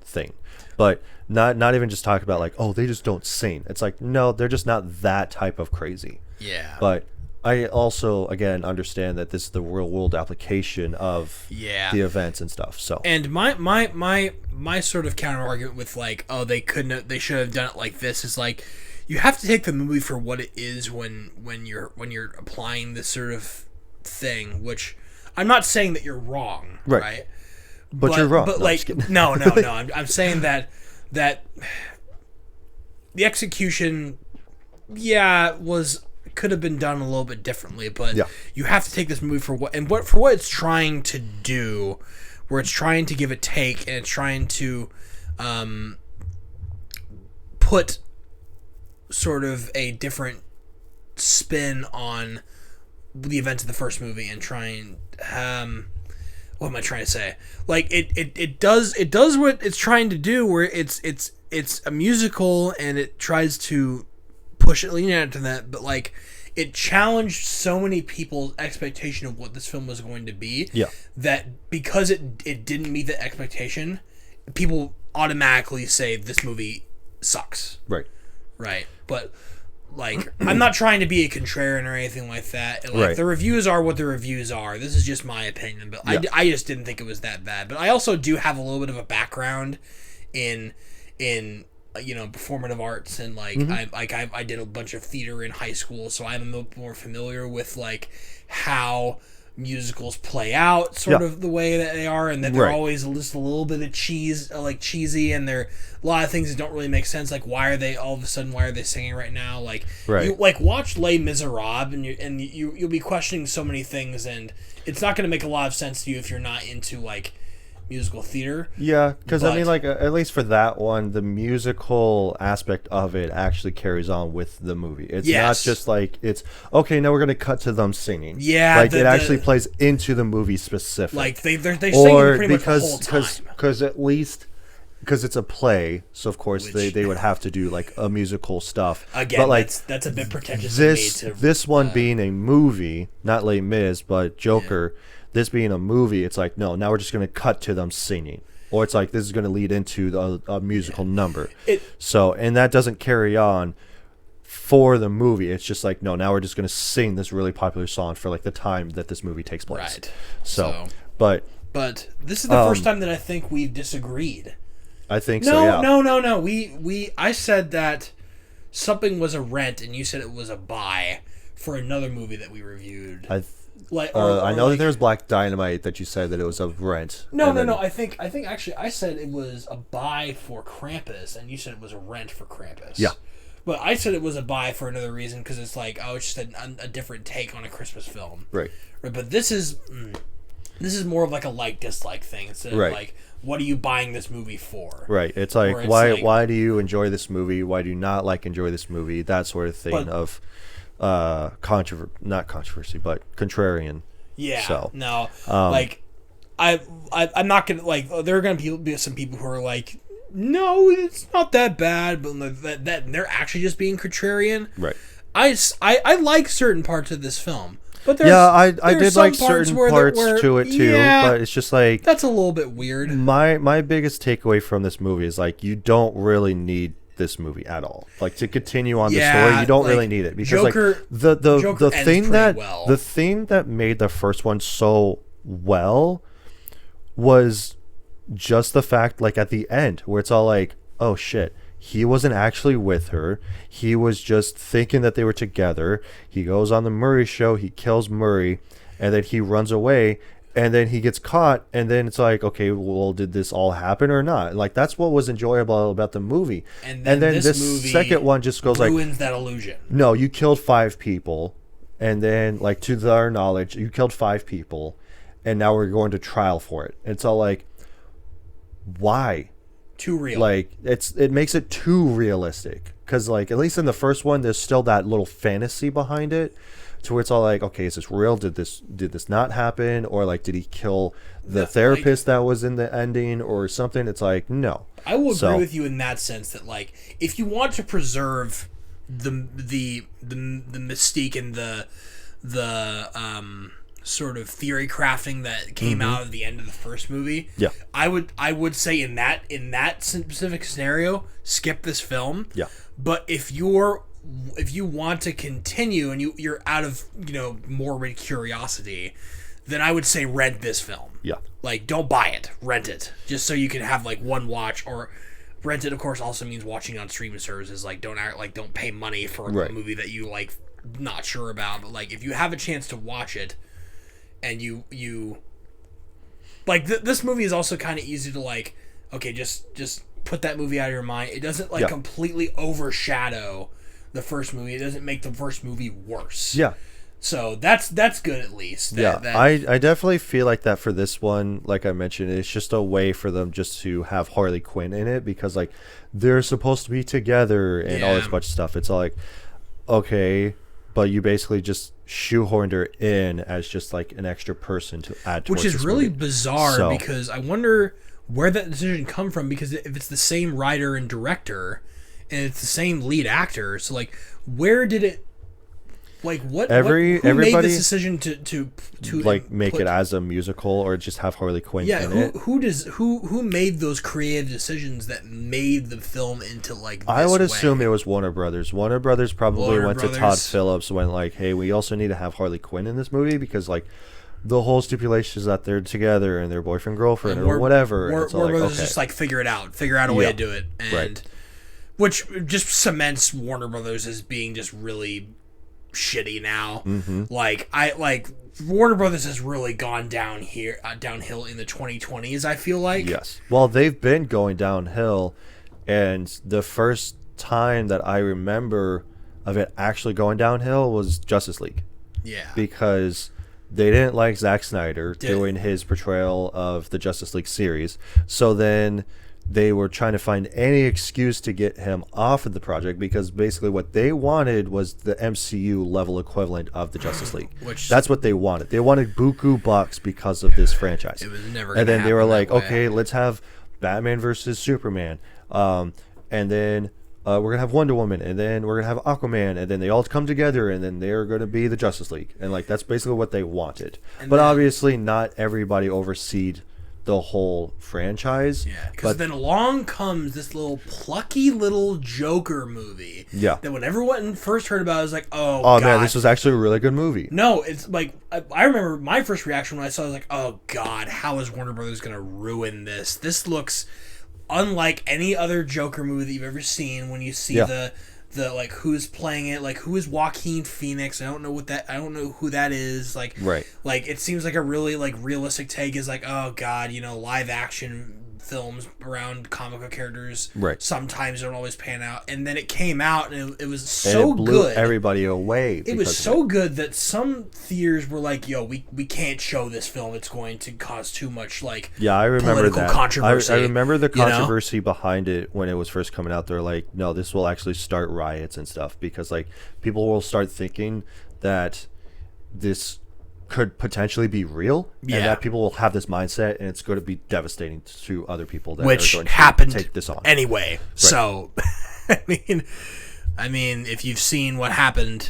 thing. But not even just talk about like, oh, they just don't sing. It's like, no, they're just not that type of crazy. Yeah. But I also, again, understand that this is the real world application of the events and stuff. So, and my sort of counter argument with like, oh, they should have done it like this is like, you have to take the movie for what it is when you're applying this sort of thing. Which I'm not saying that you're wrong, right? But you're wrong. But no, like, no. I'm saying that the execution, could have been done a little bit differently, but you have to take this movie for what it's trying to do, where it's trying to give a take and it's trying to put sort of a different spin on the events of the first movie and trying what am I trying to say? Like it does what it's trying to do, where it's a musical and it tries to push it, lean into that, but like it challenged so many people's expectation of what this film was going to be. That because it didn't meet the expectation, people automatically say this movie sucks. Right. But like, I'm not trying to be a contrarian or anything like that. And, like, the reviews are what the reviews are. This is just my opinion, but I just didn't think it was that bad. But I also do have a little bit of a background in performative arts, and like I did a bunch of theater in high school, so I'm a little more familiar with like how musicals play out, sort of the way that they are, and that they're always just a little bit of cheesy, and they're a lot of things that don't really make sense. Like, why are they singing right now? Like, you like watch Les Miserables, and you'll be questioning so many things, and it's not going to make a lot of sense to you if you're not into like musical theater. Because I mean, like, at least for that one, the musical aspect of it actually carries on with the movie. It's not just like, it's okay, now we're going to cut to them singing. Like, it actually plays into the movie specific. Like, they sing pretty much the whole time. Because at least, because it's a play, so of course they would have to do like a musical stuff. Again, but like, that's a bit pretentious. This one being a movie, not Les Mis, but Joker. This being a movie, it's like, no, now we're just going to cut to them singing. Or it's like, this is going to lead into a musical number. And that doesn't carry on for the movie. It's just like, no, now we're just going to sing this really popular song for like the time that this movie takes place. But this is the first time that I think we've disagreed. I think so, yeah. No. I said that something was a rent, and you said it was a buy for another movie that we reviewed. I know that there was Black Dynamite that you said that it was a rent. No. I think actually I said it was a buy for Krampus, and you said it was a rent for Krampus. Yeah. But I said it was a buy for another reason, because it's like, it's just a different take on a Christmas film. Right. But this is more of like a like-dislike thing instead of like, what are you buying this movie for? Right. It's like, why do you enjoy this movie? Why do you not enjoy this movie? That sort of thing of not controversy, but contrarian. Like, I'm not gonna, like, there are gonna be some people who are like, no, it's not that bad, but that they're actually just being contrarian. Right. I like certain parts of this film, but I did like certain parts to it too, but it's just like, that's a little bit weird. My biggest takeaway from this movie is like, you don't really need this movie at all, like, to continue on the story. You don't really need it, because Joker, like the thing that made the first one so well was just the fact, like, at the end where it's all like, oh shit, he wasn't actually with her, he was just thinking that they were together. He goes on the Murray show, he kills Murray, and then he runs away. And then he gets caught, and then it's like, okay, well, did this all happen or not? Like, that's what was enjoyable about the movie. And then this movie second one just goes ruins that illusion. No, you killed 5 people, and then, like, to our knowledge, you killed 5 people, and now we're going to trial for it. And it's all like, why? Too real. Like, it makes it too realistic, because, like, at least in the first one, there's still that little fantasy behind it. To where it's all like, okay, is this real? Did this not happen? Or like, did he kill the therapist that was in the ending or something? It's like, no. I will agree with you in that sense that, like, if you want to preserve the mystique and the sort of theory crafting that came out of the end of the first movie. Yeah. I would say in that specific scenario, skip this film. Yeah. But if you want to continue and you're out of, morbid curiosity, then I would say rent this film. Yeah. Like, don't buy it, rent it, just so you can have like one watch. Or rent it, of course, also means watching on streaming services. Like, don't pay money for a movie that you like not sure about. But like, if you have a chance to watch it, and you like this movie is also kind of easy to like. Okay, just put that movie out of your mind. It doesn't like completely overshadow the first movie. It doesn't make the first movie worse. Yeah. So that's good at least. I definitely feel like that for this one. Like I mentioned, it's just a way for them just to have Harley Quinn in it because like they're supposed to be together and all this bunch of stuff. It's all like, okay, but you basically just shoehorned her in as just like an extra person to add to, which is really movie. bizarre because I wonder where that decision come from, because if it's the same writer and director and it's the same lead actor, so like where did it like who everybody made this decision to like make it as a musical or just have Harley Quinn in it? Who made those creative decisions that made the film into like this I would way? assume it was Warner Brothers. Warner Brothers probably went to Todd Phillips and went like, hey, we also need to have Harley Quinn in this movie because like the whole stipulation is that they're together and they're boyfriend girlfriend or whatever. Warner Brothers just like figure it out a way to do it, and which just cements Warner Brothers as being just really shitty now. Like Warner Brothers has really gone downhill in the 2020s. I feel like well, they've been going downhill, and the first time that I remember of it actually going downhill was Justice League. Because they didn't like Zack Snyder doing his portrayal of the Justice League series, so then they were trying to find any excuse to get him off of the project because basically what they wanted was the MCU level equivalent of the Justice League. That's what they wanted. They wanted buku bucks because of this franchise. It was never. And then they were like, okay, let's have Batman versus Superman, and then we're gonna have Wonder Woman, and then we're gonna have Aquaman, and then they all come together, and then they're gonna be the Justice League, and like that's basically what they wanted. But obviously, not everybody overseed the whole franchise. Because then along comes this little plucky little Joker movie. That when everyone first heard about it, I was like, oh God. Man, this was actually a really good movie. No, it's like I remember my first reaction when I saw it, I was like, oh God, how is Warner Brothers gonna ruin this? This looks unlike any other Joker movie that you've ever seen. When you see the like who's playing it, like who is Joaquin Phoenix? I don't know who that is. Like like it seems like a really like realistic take is like, oh God, live action films around comic book characters sometimes don't always pan out. And then it came out and it was so it blew good, everybody away. It was so good that some theaters were like, yo, we can't show this film, it's going to cause too much like I remember political that controversy. I remember the controversy behind it when it was first coming out. They're like, no, this will actually start riots and stuff because like people will start thinking that this could potentially be real, and that people will have this mindset, and it's going to be devastating to other people that which are going happened to take this on anyway. So, I mean, if you've seen what happened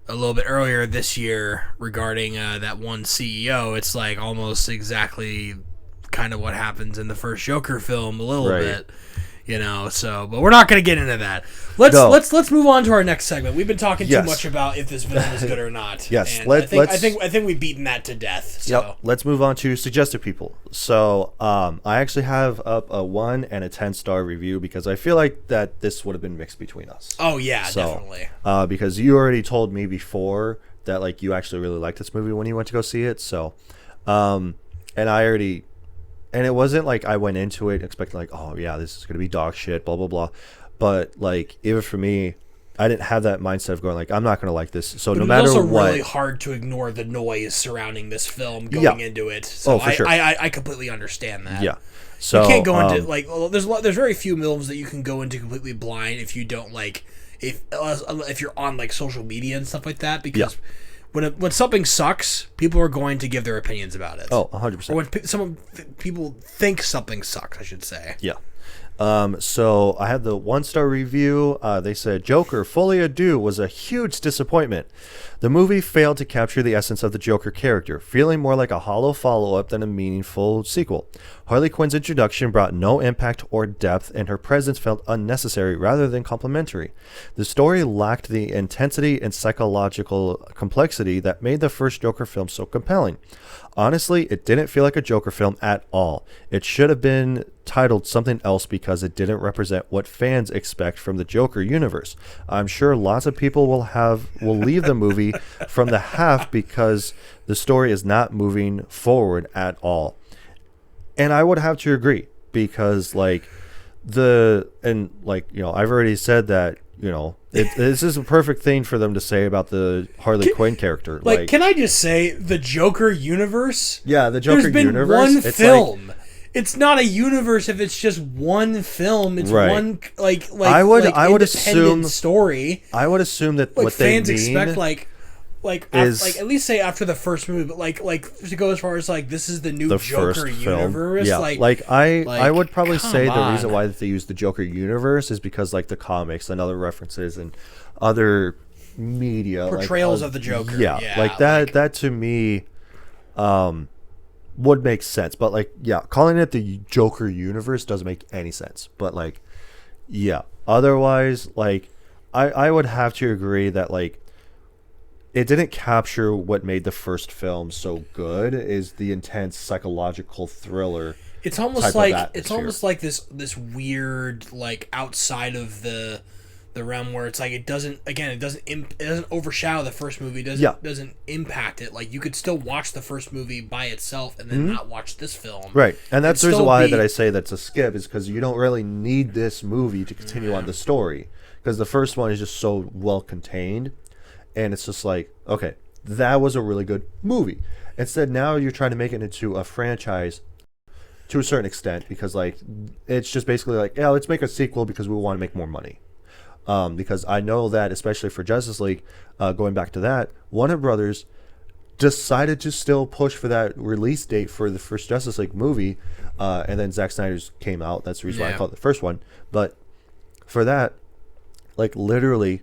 a little bit earlier this year regarding that one CEO, it's like almost exactly kind of what happens in the first Joker film a little bit. So, but we're not going to get into that. Let's move on to our next segment. We've been talking too much about if this film is good or not. And I think we've beaten that to death. So. Let's move on to suggested people. So, I actually have up a 1 and a 10-star review because I feel like that this would have been mixed between us. Oh yeah, definitely. Because you already told me before that like you actually really liked this movie when you went to go see it. So, and it wasn't like I went into it expecting like, oh yeah, this is gonna be dog shit, blah blah blah. But like even for me, I didn't have that mindset of going like, I'm not gonna like this. So no matter what, it's also really hard to ignore the noise surrounding this film going into it. So for sure. I completely understand that. Yeah. So you can't go into like there's very few films that you can go into completely blind if you don't like if you're on like social media and stuff like that because. When something sucks, people are going to give their opinions about it. Oh, 100%. Or when people think something sucks, I should say. Yeah. So I had the 1-star review. They said Joker Folie à Deux was a huge disappointment. The movie failed to capture the essence of the Joker character, feeling more like a hollow follow-up than a meaningful sequel. Harley Quinn's introduction brought no impact or depth, and her presence felt unnecessary rather than complementary. The story lacked the intensity and psychological complexity that made the first Joker film so compelling. Honestly, it didn't feel like a Joker film at all. It should have been titled something else because it didn't represent what fans expect from the Joker universe. I'm sure lots of people will leave the movie from the half because the story is not moving forward at all. And I would have to agree because I've already said that, this is a perfect thing for them to say about the Harley Quinn character. Can I just say the Joker universe? Yeah, the Joker There's been universe. one film. It's not a universe if it's just one film. It's right. one I would independent assume story. I would assume that what fans they mean expect at least say after the first movie, but to go as far as this is the new Joker universe. Yeah, I would probably say the reason on. why they use the Joker universe is because the comics and other references and other media portrayals of the Joker. Yeah, that to me would make sense. But calling it the Joker universe doesn't make any sense. But otherwise I would have to agree that it didn't capture what made the first film so good is the intense psychological thriller. It's almost like this weird outside of the realm where it's it doesn't overshadow the first movie. It doesn't impact it. You could still watch the first movie by itself and then not watch this film. Right. And that's the reason why that I say that's a skip is because you don't really need this movie to continue on the story because the first one is just so well contained. And it's just okay, that was a really good movie. Instead, now you're trying to make it into a franchise to a certain extent because, it's just basically let's make a sequel because we want to make more money. Because I know that, especially for Justice League, going back to that, Warner Brothers decided to still push for that release date for the first Justice League movie. And then Zack Snyder's came out. That's the reason why I call it the first one. But for that, literally...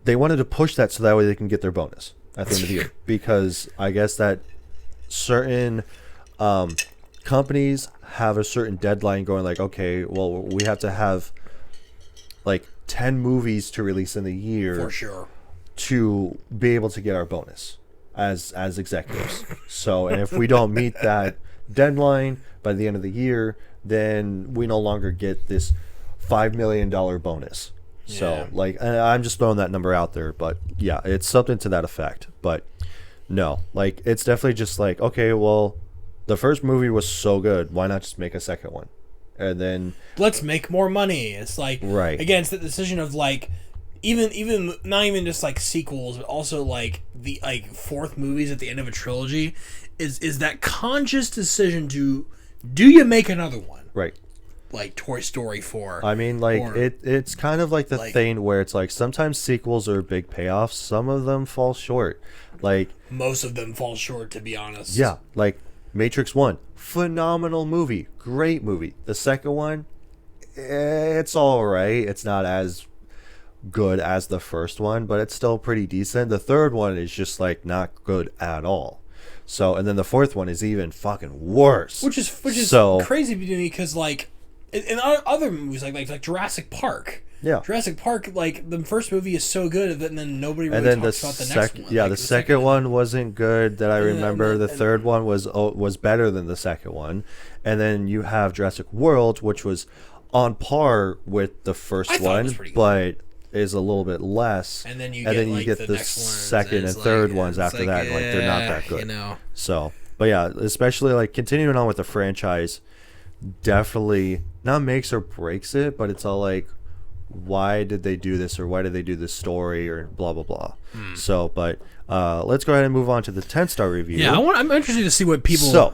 they wanted to push that so that way they can get their bonus at the end of the year because I guess that certain companies have a certain deadline going okay, well, we have to have 10 movies to release in the year for sure to be able to get our bonus as executives. So, and if we don't meet that deadline by the end of the year, then we no longer get this $5 million bonus. So, I'm just throwing that number out there, but yeah, it's something to that effect. But no, it's definitely just okay, well, the first movie was so good, why not just make a second one? And then let's make more money. It's right. Again, it's the decision of even not even just sequels, but also the fourth movies at the end of a trilogy is that conscious decision to do you make another one? Right. Toy Story 4. I mean, it's kind of the thing where it's sometimes sequels are big payoffs. Some of them fall short. Most of them fall short, to be honest. Yeah, Matrix 1, phenomenal movie, great movie. The second one, it's all right. It's not as good as the first one, but it's still pretty decent. The third one is just not good at all. So, and then the fourth one is even fucking worse. Which is crazy to me because in other movies like Jurassic Park. Yeah. Jurassic Park, the first movie is so good that then nobody really talks about the next one. Yeah, the second one wasn't good that I remember. The third one was better than the second one. And then you have Jurassic World, which was on par with the first one, but is a little bit less. And then you get the second and third ones after that. They're not that good. So, but yeah, especially continuing on with the franchise, definitely not makes or breaks it, but it's all why did they do this or why did they do this story or blah blah blah. So, but let's go ahead and move on to the 10-star review. Yeah, I'm interested to see what people. So,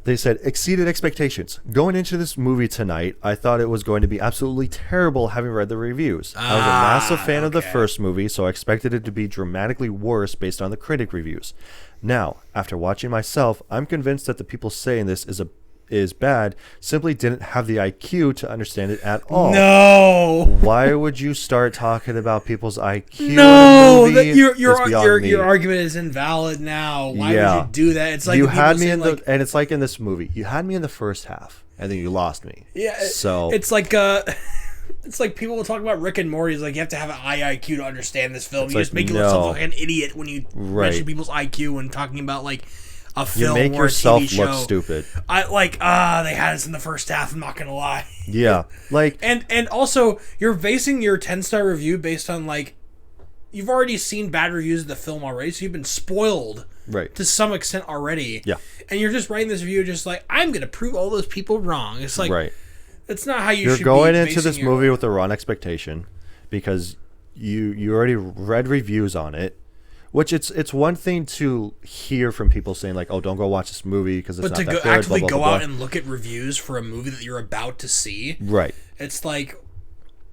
they said exceeded expectations. Going into this movie tonight, I thought it was going to be absolutely terrible. Having read the reviews, I was a massive fan of the first movie, so I expected it to be dramatically worse based on the critic reviews. Now, after watching myself, I'm convinced that the people saying this is bad simply didn't have the IQ to understand it at all. No. Why would you start talking about people's IQ? No, in a movie? your argument is invalid now. Why would you do that? It's like you had me in and it's like in this movie. You had me in the first half, and then you lost me. Yeah. So it's like it's like people will talk about Rick and Morty. It's like you have to have an high IQ to understand this film. You just make yourself like an idiot when you mention people's IQ when talking about like a film you make or a yourself TV show. look stupid. They had us in the first half. I'm not gonna lie. Yeah, like and also you're basing your 10-star review based on like you've already seen bad reviews of the film already, so you've been spoiled to some extent already. Yeah, and you're just writing this review just like I'm gonna prove all those people wrong. It's like that's not how you're going into this movie with the wrong expectation because you already read reviews on it. Which it's one thing to hear from people saying like, "Oh, don't go watch this movie because it's not that good." But to actively blah, blah, go blah, out blah. and look at reviews for a movie that you're about to see, right? It's like,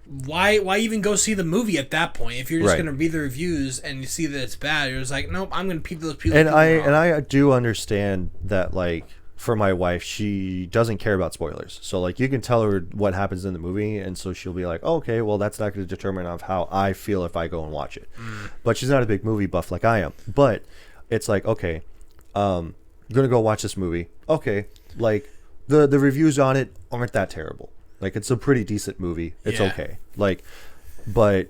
why even go see the movie at that point if you're just going to read the reviews and you see that it's bad? You're just like, nope, I'm going to peep those people. And I do understand that like. For my wife, she doesn't care about spoilers. So, like, you can tell her what happens in the movie, and so she'll be like, oh, okay, well, that's not going to determine of how I feel if I go and watch it. But she's not a big movie buff like I am. But it's like, okay, I'm going to go watch this movie. Okay, like, the reviews on it aren't that terrible. Like, it's a pretty decent movie. It's okay. Like, but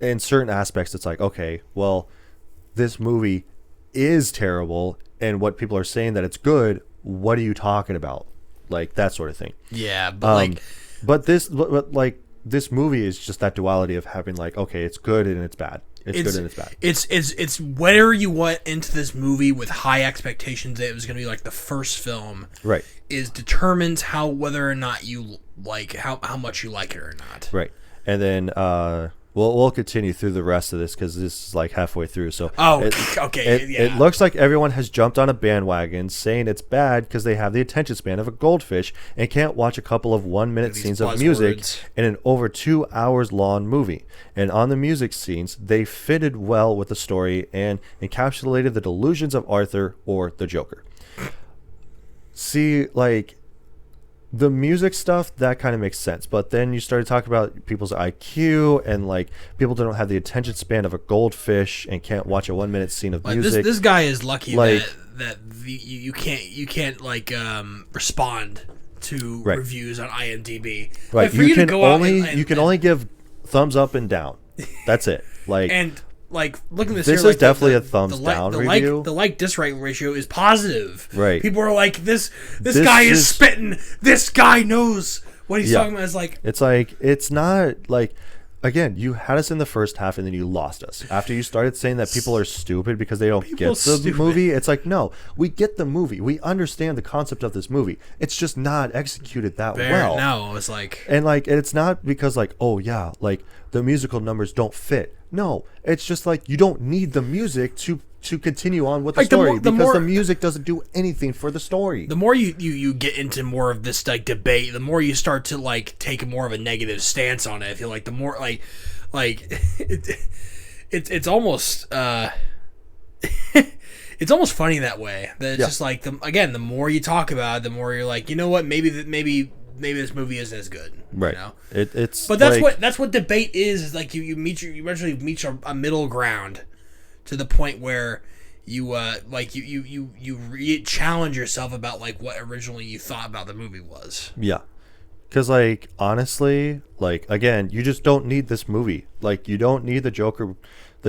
in certain aspects, it's like, okay, well, this movie is terrible, and what people are saying that it's good, what are you talking about? Like that sort of thing. Yeah, but but this movie is just that duality of having like, okay, it's good and it's bad. It's good and it's bad. It's whether you went into this movie with high expectations that it was going to be like the first film, right? Is determines whether or not you like how much you like it or not. Right, and then we'll continue through the rest of this because this is like halfway through. So it looks like everyone has jumped on a bandwagon saying it's bad because they have the attention span of a goldfish and can't watch a couple of 1-minute scenes of music in an over 2 hours long movie. And on the music scenes, they fitted well with the story and encapsulated the delusions of Arthur or the Joker. See, like, the music stuff, that kind of makes sense. But then you started talking about people's IQ and, like, people don't have the attention span of a goldfish and can't watch a 1-minute scene of music. This guy is lucky that you can't like respond to reviews on IMDb. Right. You can only give thumbs up and down. That's it. Like and like looking at this here, is definitely a thumbs down review. The like dislike ratio is positive. Right. People are like this guy is spitting. This guy knows what he's talking about. It's not like, again, you had us in the first half and then you lost us. After you started saying that people are stupid because they don't get the movie, it's like, no, we get the movie. We understand the concept of this movie. It's just not executed that well. No, it's like... And like, it's not because like, oh yeah, like the musical numbers don't fit. No, it's just like you don't need the music to continue on with the story because the music doesn't do anything for the story. The more you get into more of this like debate, the more you start to like take more of a negative stance on it. I feel like the more it's almost it's almost funny that way. That it's just like the more you talk about it, the more you're like, you know what, maybe this movie isn't as good. Right. You know? But that's what debate is like you eventually meet a middle ground to the point where you challenge yourself about like what originally you thought about the movie was. Yeah. Cuz like honestly, like again, you just don't need this movie. Like you don't need the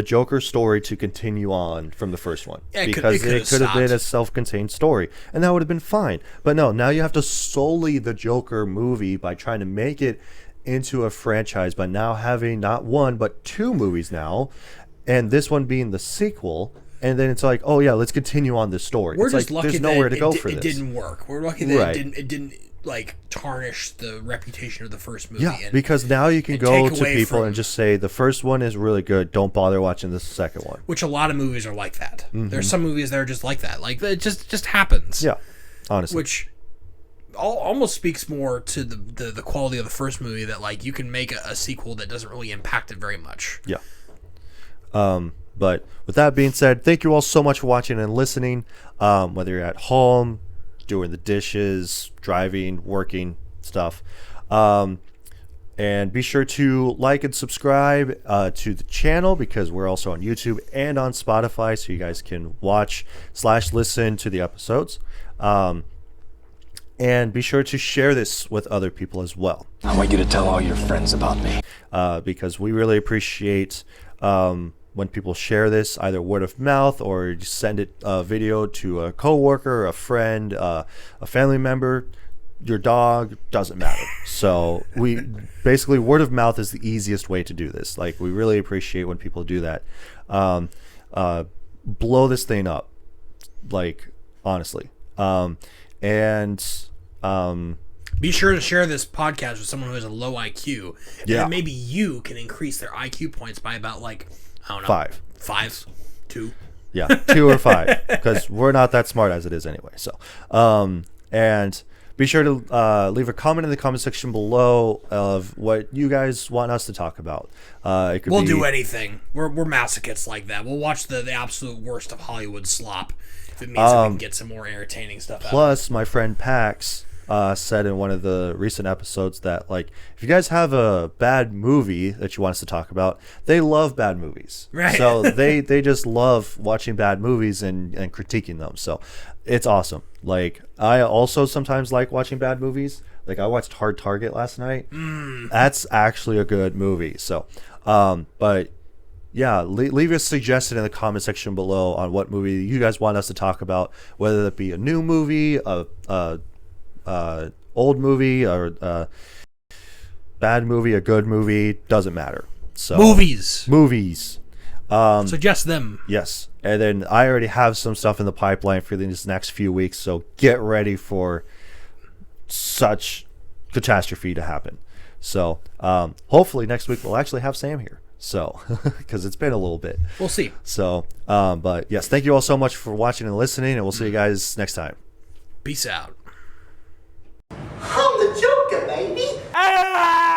Joker story to continue on from the first one, because it could have been a self-contained story and that would have been fine. But no, now you have to sully the Joker movie by trying to make it into a franchise by now having not one but 2 movies now, and this one being the sequel. And then it's like, oh yeah, let's continue on this story. We're it's just like lucky there's nowhere to go that for this. It didn't work. We're lucky that it didn't like tarnish the reputation of the first movie. Yeah, because now you can go to people and just say the first one is really good. Don't bother watching the second one. Which a lot of movies are like that. Mm-hmm. There's some movies that are just like that. Like it just happens. Yeah, honestly. Which almost speaks more to the quality of the first movie, that like you can make a sequel that doesn't really impact it very much. Yeah. But with that being said, thank you all so much for watching and listening. Whether you're at home, doing the dishes, driving, working stuff. And be sure to like and subscribe to the channel, because we're also on YouTube and on Spotify, so you guys can watch/listen to the episodes. And be sure to share this with other people as well. I want you to tell all your friends about me. Because we really appreciate when people share this, either word of mouth or just send it a video to a coworker, a friend, a family member, your dog, doesn't matter. So we basically, word of mouth is the easiest way to do this. Like, we really appreciate when people do that. Blow this thing up, like, honestly. Be sure to share this podcast with someone who has a low IQ. And then maybe you can increase their IQ points by about, like, I don't know. 5. 2. Yeah, 2 or 5, because we're not that smart as it is anyway. So, and be sure to leave a comment in the comment section below of what you guys want us to talk about. We'll do anything. We're masochists like that. We'll watch the absolute worst of Hollywood slop if it means that we can get some more entertaining stuff out. Plus, my friend Pax said in one of the recent episodes that, like, if you guys have a bad movie that you want us to talk about, they love bad movies. Right. So they just love watching bad movies and critiquing them. So it's awesome. Like, I also sometimes like watching bad movies. Like, I watched Hard Target last night. That's actually a good movie. So, but yeah, leave a suggestion in the comment section below on what movie you guys want us to talk about, whether that be a new movie, old movie, or bad movie, a good movie, doesn't matter. So movies. Suggest them. Yes. And then I already have some stuff in the pipeline for these next few weeks, so get ready for such catastrophe to happen. So hopefully next week we'll actually have Sam here. So, because it's been a little bit. We'll see. So, but yes, thank you all so much for watching and listening, and we'll see you guys next time. Peace out.